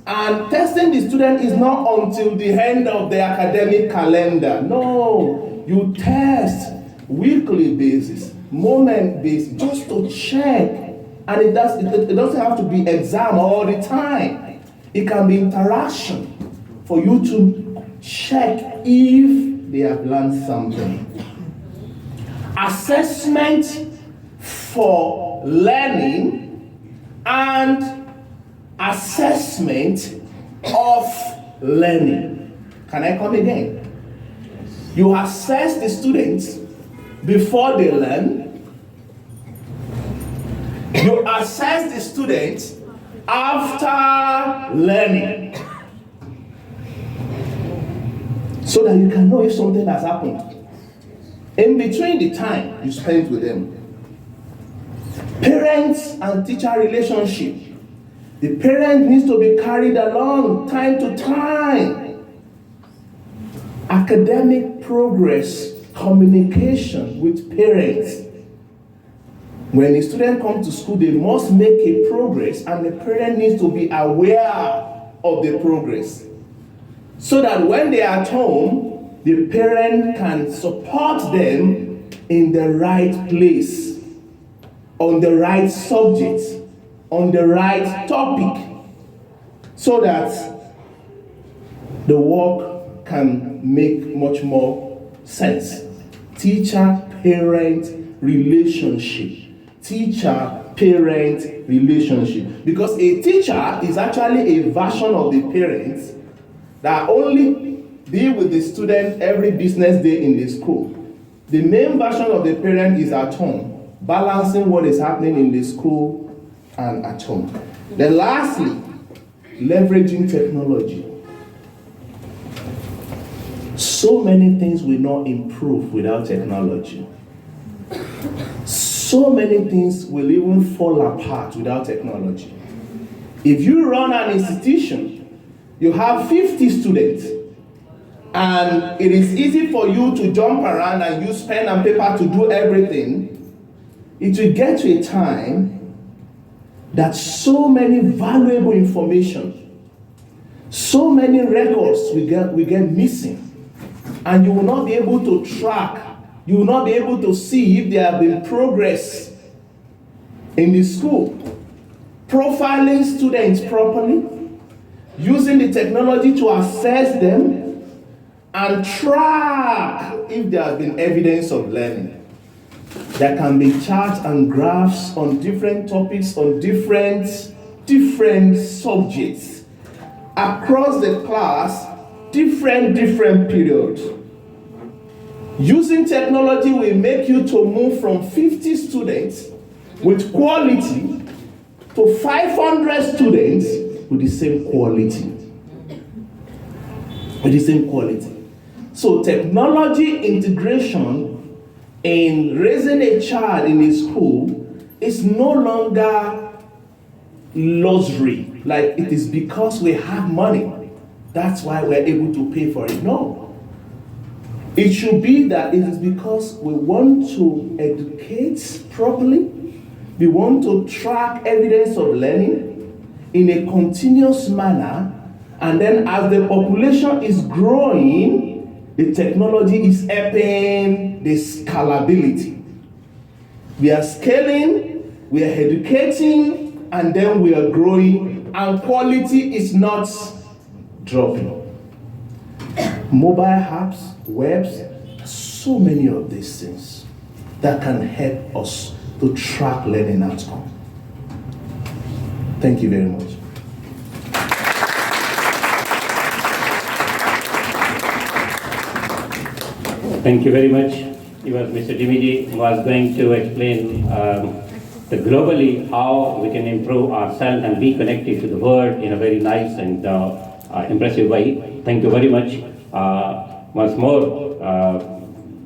And testing the student is not until the end of the academic calendar. No, you test weekly basis, moment basis, just to check. And it doesn't have to be exam all the time. It can be interaction for you to check if they have learned something. Assessment for learning and assessment of learning. Can I come again? You assess the students before they learn. You assess the students after learning, so that you can know if something has happened in between the time you spend with them. Parents and teacher relationship. The parent needs to be carried along time to time. Academic progress, communication with parents. When a student comes to school, they must make a progress, and the parent needs to be aware of the progress. So that when they are at home, the parent can support them in the right place, on the right subject, on the right topic, so that the work can make much more sense. Teacher-parent relationship. Teacher-parent relationship. Because a teacher is actually a version of the parents that only deal with the student every business day in the school. The main version of the parent is at home, balancing what is happening in the school and at home. Then lastly, leveraging technology. So many things will not improve without technology. So many things will even fall apart without technology. If you run an institution, you have 50 students, and it is easy for you to jump around and use pen and paper to do everything. it will get to a time that so many valuable information, so many records we get missing, and you will not be able to track, you will not be able to see if there have been progress in the school. Profiling students properly, using the technology to assess them, and track if there has been evidence of learning. There can be charts and graphs on different topics, on different subjects across the class, different periods. Using technology will make you to move from 50 students with quality to 500 students with the same quality. So technology integration in raising a child in a school is no longer luxury, like it is because we have money, that's why we're able to pay for it. No. It should be that it is because we want to educate properly, we want to track evidence of learning in a continuous manner, and then as the population is growing, the technology is helping the scalability. We are scaling, we are educating, and then we are growing, and quality is not dropping. Mobile apps, webs, so many of these things that can help us to track learning outcome. Thank you very much. Thank you very much. Mr. Dimiji was going to explain globally how we can improve ourselves and be connected to the world in a very nice and impressive way. Thank you very much. Once more,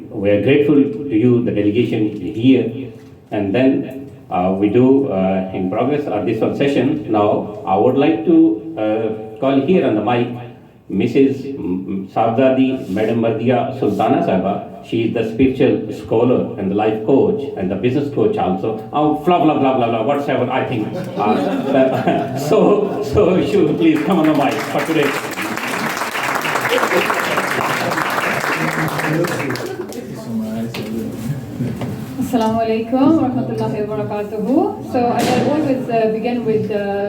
we are grateful to you, the delegation here. And then we do in progress this one session. Now, I would like to call here on the mic Mrs. Sahibzadi Madam Mardia Sultana Sahaba. She is the spiritual scholar and the life coach and the business coach also. Blah blah blah blah blah. Whatever I think. So you should please come on the mic for today. Assalamu alaikum wa rahmatullahi wa barakatuhu. So I will always begin with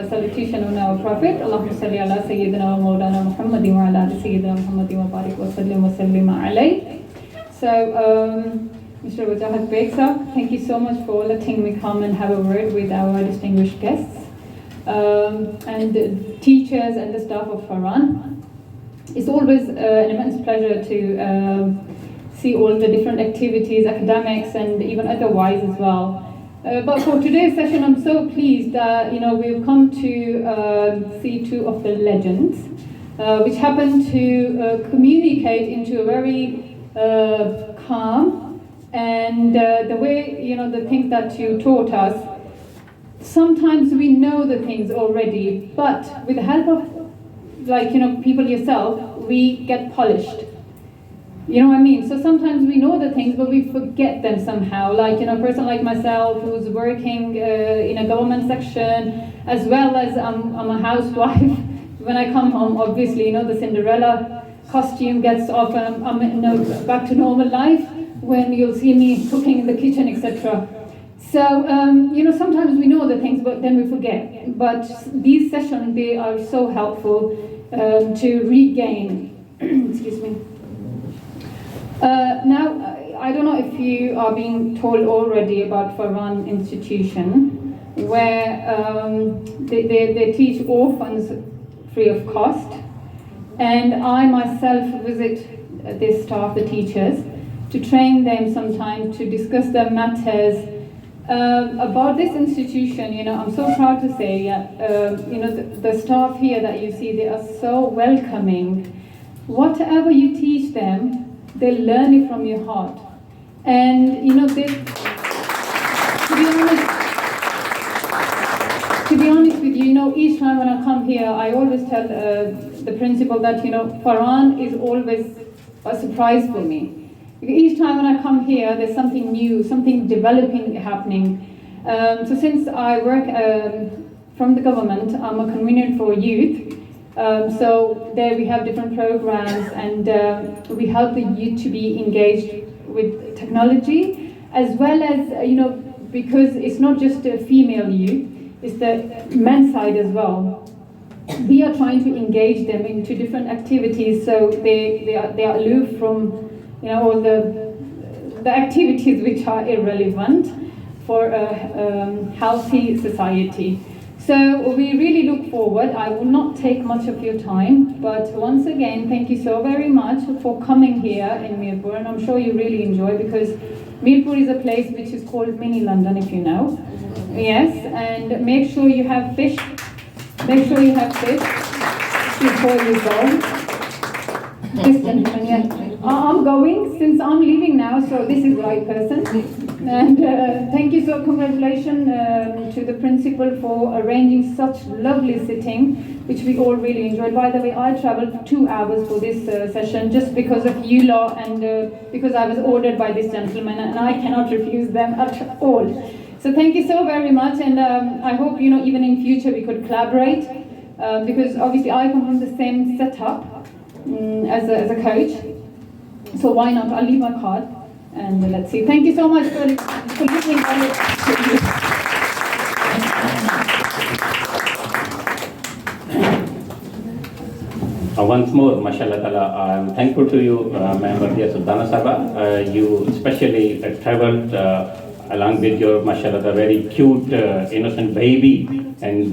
salutation on our Prophet. Allahumma salli ala Sayyidina wa Mawlana Muhammadin wa ala ali Sayyidina Muhammadin wa barik wa sallim alayhi. So Mr. Wajahat Baig, thank you so much for letting me come and have a word with our distinguished guests and the teachers and the staff of Faran. It's always an immense pleasure to see all the different activities, academics and even otherwise as well. But for today's session, I'm so pleased that we've come to see two of the legends, which happen to communicate into a very calm and the way the things that you taught us. Sometimes we know the things already, but with the help of people yourself, we get polished. You know what I mean? So sometimes we know the things, but we forget them somehow. Like, a person like myself who's working in a government section, as well as I'm a housewife. When I come home, obviously, the Cinderella costume gets off and I'm back to normal life when you'll see me cooking in the kitchen, etc. So, sometimes we know the things, but then we forget. But these sessions, they are so helpful to regain, excuse me. Now, I don't know if you are being told already about Faran institution, where they teach orphans free of cost, and I myself visit this staff, the teachers, to train them sometime to discuss the matters about this institution. I'm so proud to say, the staff here that you see, they are so welcoming. Whatever you teach them, they learn it from your heart. And to be honest with you, each time when I come here, I always tell the principal that Faran is always a surprise for me. Each time when I come here, there's something new, something developing happening. So since I work from the government, I'm a convener for youth. So there we have different programs, and we help the youth to be engaged with technology, as well as, because it's not just a female youth, it's the men's side as well. We are trying to engage them into different activities, so they are aloof from all the activities which are irrelevant for a healthy society. So we really look forward. I will not take much of your time, but once again, thank you so very much for coming here in Mirpur, and I'm sure you really enjoy, because Mirpur is a place which is called Mini London, if you know. Yes, and make sure you have fish. Make sure you have fish before you go. This gentleman, yeah. I'm going, since I'm leaving now, so this is the right person. And thank you, so congratulations to the principal for arranging such lovely sitting, which we all really enjoyed. By the way, I traveled 2 hours for this session just because of you lot, and because I was ordered by this gentleman, and I cannot refuse them at all. So thank you so very much, and I hope even in future we could collaborate, because obviously I come from the same setup as a coach. So why not? I'll leave my card, and let's see. Thank you so much for listening. Once more, mashallah ta'ala, I'm thankful to you, Ma'am Vardiya Sultana Sahaba. You especially traveled along with your, mashallah, the very cute, innocent baby, and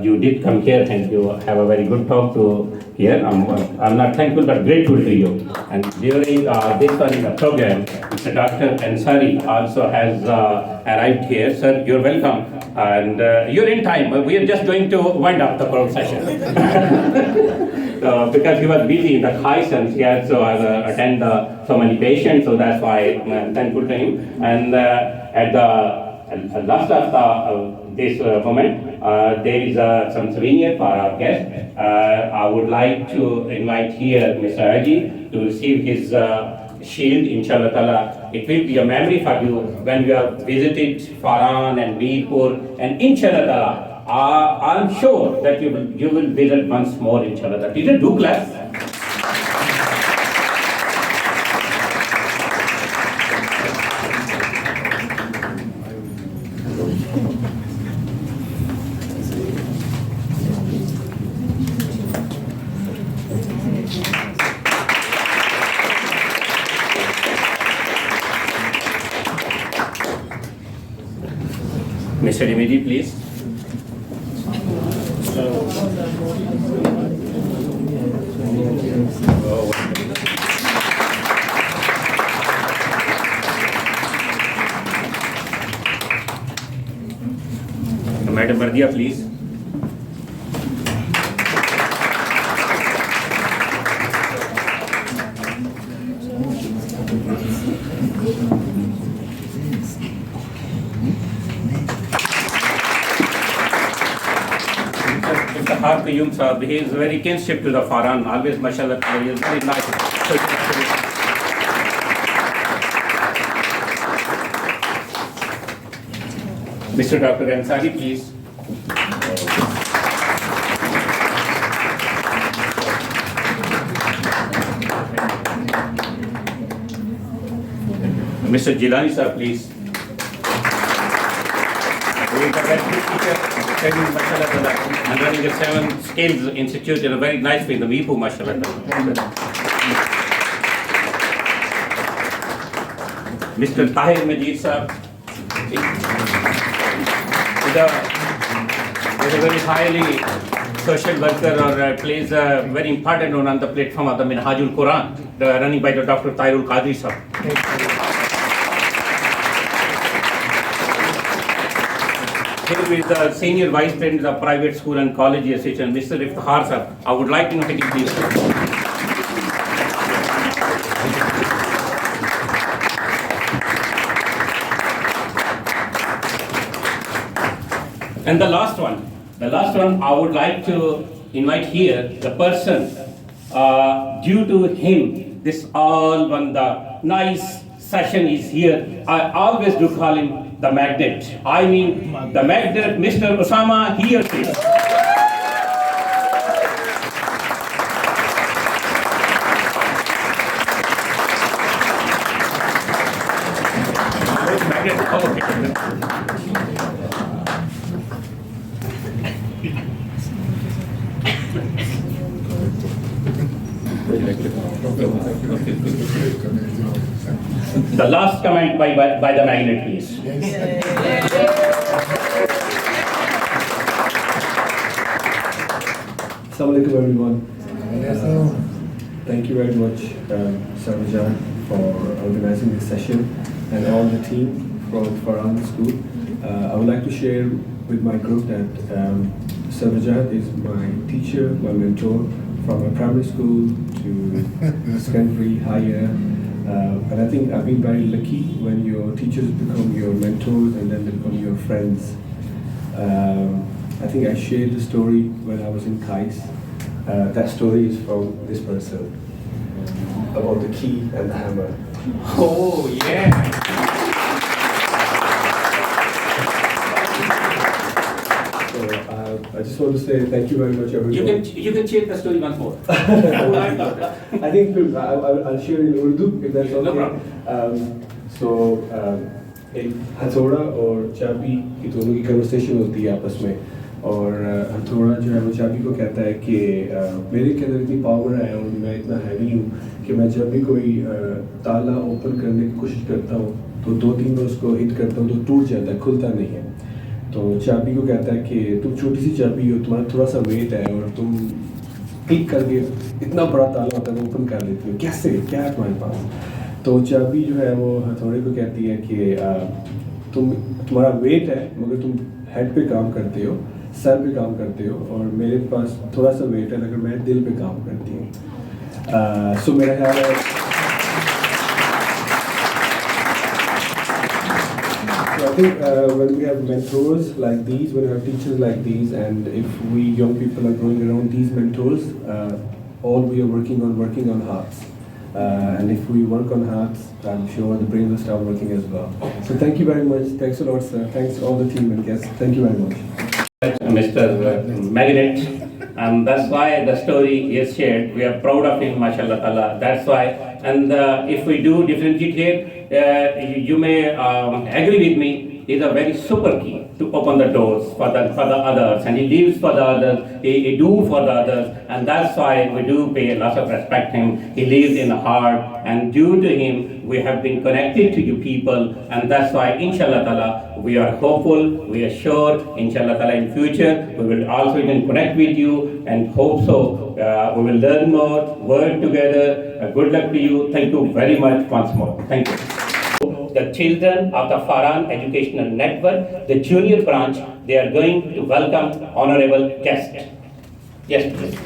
you did come here, and you have a very good talk to here. I'm not thankful, but grateful to you. And during this one in the program, Mr. Dr. Ansari also has arrived here. Sir, you're welcome, and you're in time. We are just going to wind up the Quran session. Because he was busy in the Khaisans, he had to attend so many patients, so that's why I'm thankful to him. And at the last of this moment, there is some souvenir for our guest. I would like to invite here Mr. Haji to receive his shield, inshallah ta'ala. It will be a memory for you when you have visited Faran and Mirpur, and inshallah ta'ala, I'm sure that you will visit once more, inshallah. Teacher, do clap. Mr. Dimidi, please. Madam Vardiya, please. He is very kinship to the Faran, always mashallah, he is very nice. Mr. Dr. Ansari, please. Mr. Jilani, sir, please. We are a very good teacher, studying mashallah, and running a 7 Skills Institute in a very nice way, the Mirpur, mashallah. Mr. Tahir Majid, sir. Is a very highly social worker, or plays a very important role on the platform of the Minhajul Quran, running by the Dr. Tairul Qadri, sir. Here is the Senior Vice President of Private School and College Association, Mr. Iftihar, sir. I would like to know him, please. And the last one, I would like to invite here the person, due to him, this all one, the nice session is here. I always do call him the magnet. I mean the magnet, Mr. Osama here please. The last comment by the magnet, please. Assalamu alaikum everyone. Thank you very much, Sir Wajahat, for organizing this session and all the team from Faran School. I would like to share with my group that Sir Wajahat is my teacher, my mentor from a primary school to secondary, higher. And I think I've been very lucky when your teachers become your mentors and then they become your friends. I think I shared the story when I was in Kais. That story is from this person about the key and the hammer. Oh yeah. So I just want to say thank you very much, everyone. You can share the story once more. I think I'll share in Urdu if that's okay. No problem. एक हथौड़ा और चाबी की दोनों की conversation होती है आपस में और हथौड़ा जो है वो चाबी को कहता है कि मेरे के अंदर इतनी पावर है और मैं इतना हैवी हूँ कि मैं जब भी कोई ताला ओपन करने की कोशिश करता हूँ तो 2-3 बार उसको हिट करता हूँ तो टूट जाता है, खुलता नहीं है। तो चाबी को कहता है कि तुम छोटी सी चाबी हो, तुम्हारा थोड़ा सा वेट है और तुम क्लिक करके इतना बड़ा ताला होता है वो ओपन कर लेती हो, कैसे, क्या है तुम्हारे पास? तो चाबी जो है वो हथौड़े को कहती है कि तुम्हारा वेट है मगर तुम हेड पे काम करते हो, सर पे काम करते हो और मेरे पास थोड़ा सा वेट है अगर मैं दिल पे काम करती हूँ। सो मेरा ख्याल है So I think when we have mentors like these, when we have teachers like these, and if we young people are growing around these mentors, all we are working on hearts. And if we work on hearts, I'm sure the brain will start working as well. So thank you very much. Thanks a lot, sir. Thanks to all the team and guests. Thank you very much. Mr. Magnet, and that's why the story is shared. We are proud of him, mashallah ta'ala. That's why. And if we do differentiate here, you may agree with me. He's a very super key to open the doors for the others, and he lives for the others. He do for the others, and that's why we do pay lots of respect to him. He lives in the heart, and due to him, we have been connected to you people, and that's why, inshallah ta'ala, we are hopeful, we are sure, inshallah ta'ala, in future, we will also even connect with you, and hope so. We will learn more, work together. Good luck to you. Thank you very much once more. Thank you. The children of the Faran Educational Network, the junior branch, they are going to welcome honorable guest. Yes, please.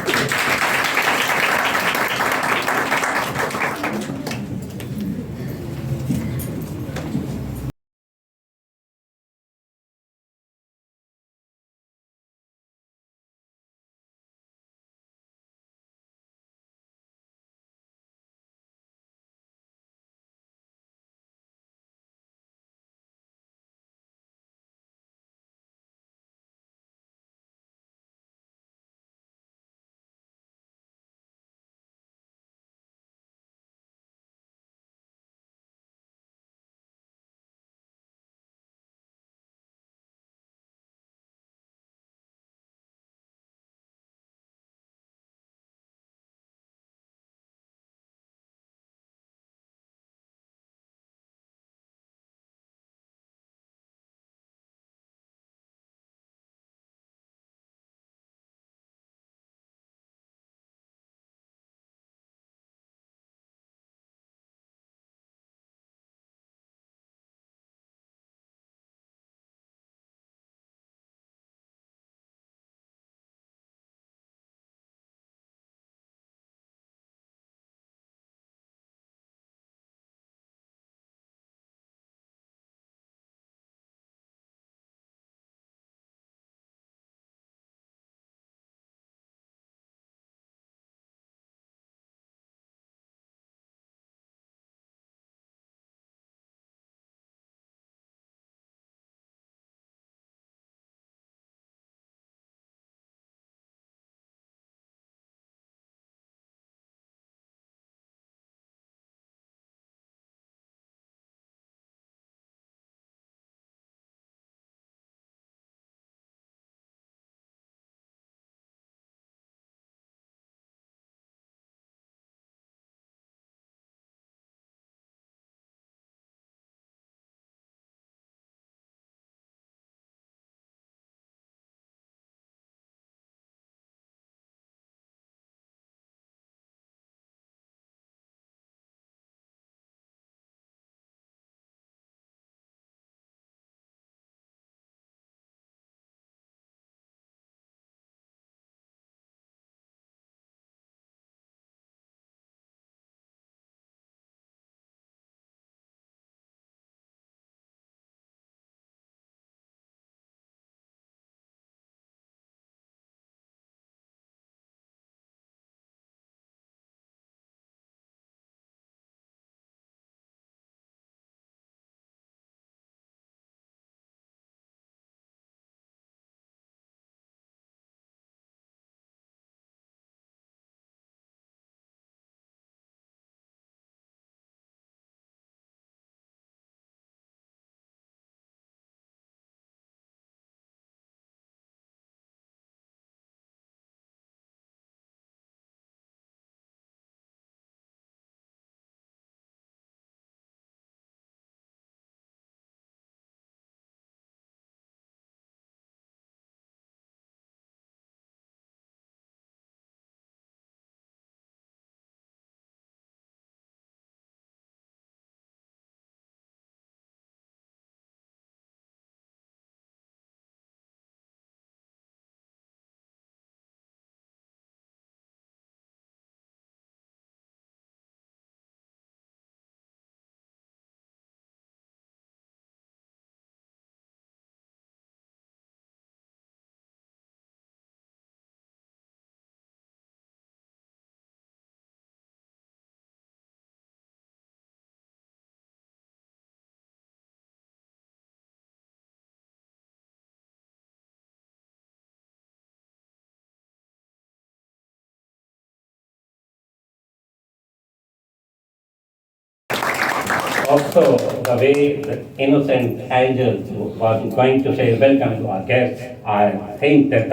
also the way the innocent angels was going to say welcome to our guests. I think that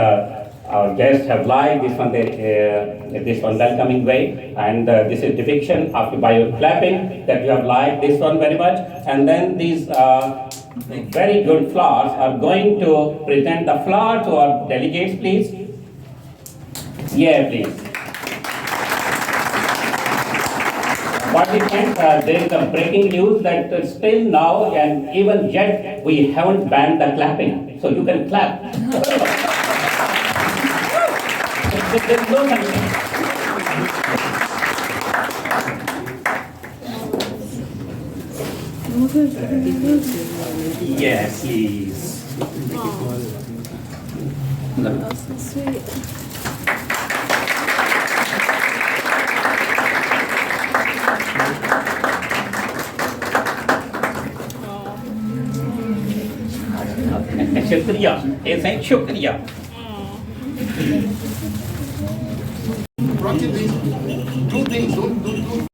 our guests have liked this one welcoming way, and this is depiction of by your clapping that you have liked this one very much. And then these very good flowers are going to present the flower to our delegates, please. Yeah, please. Participants, there is a breaking news that still now and even yet we haven't banned the clapping, so you can clap. There's no sanction. Yes, please. That's so sweet. शुक्रिया, ऐसे ही शुक्रिया। Practice this. Do things. Don't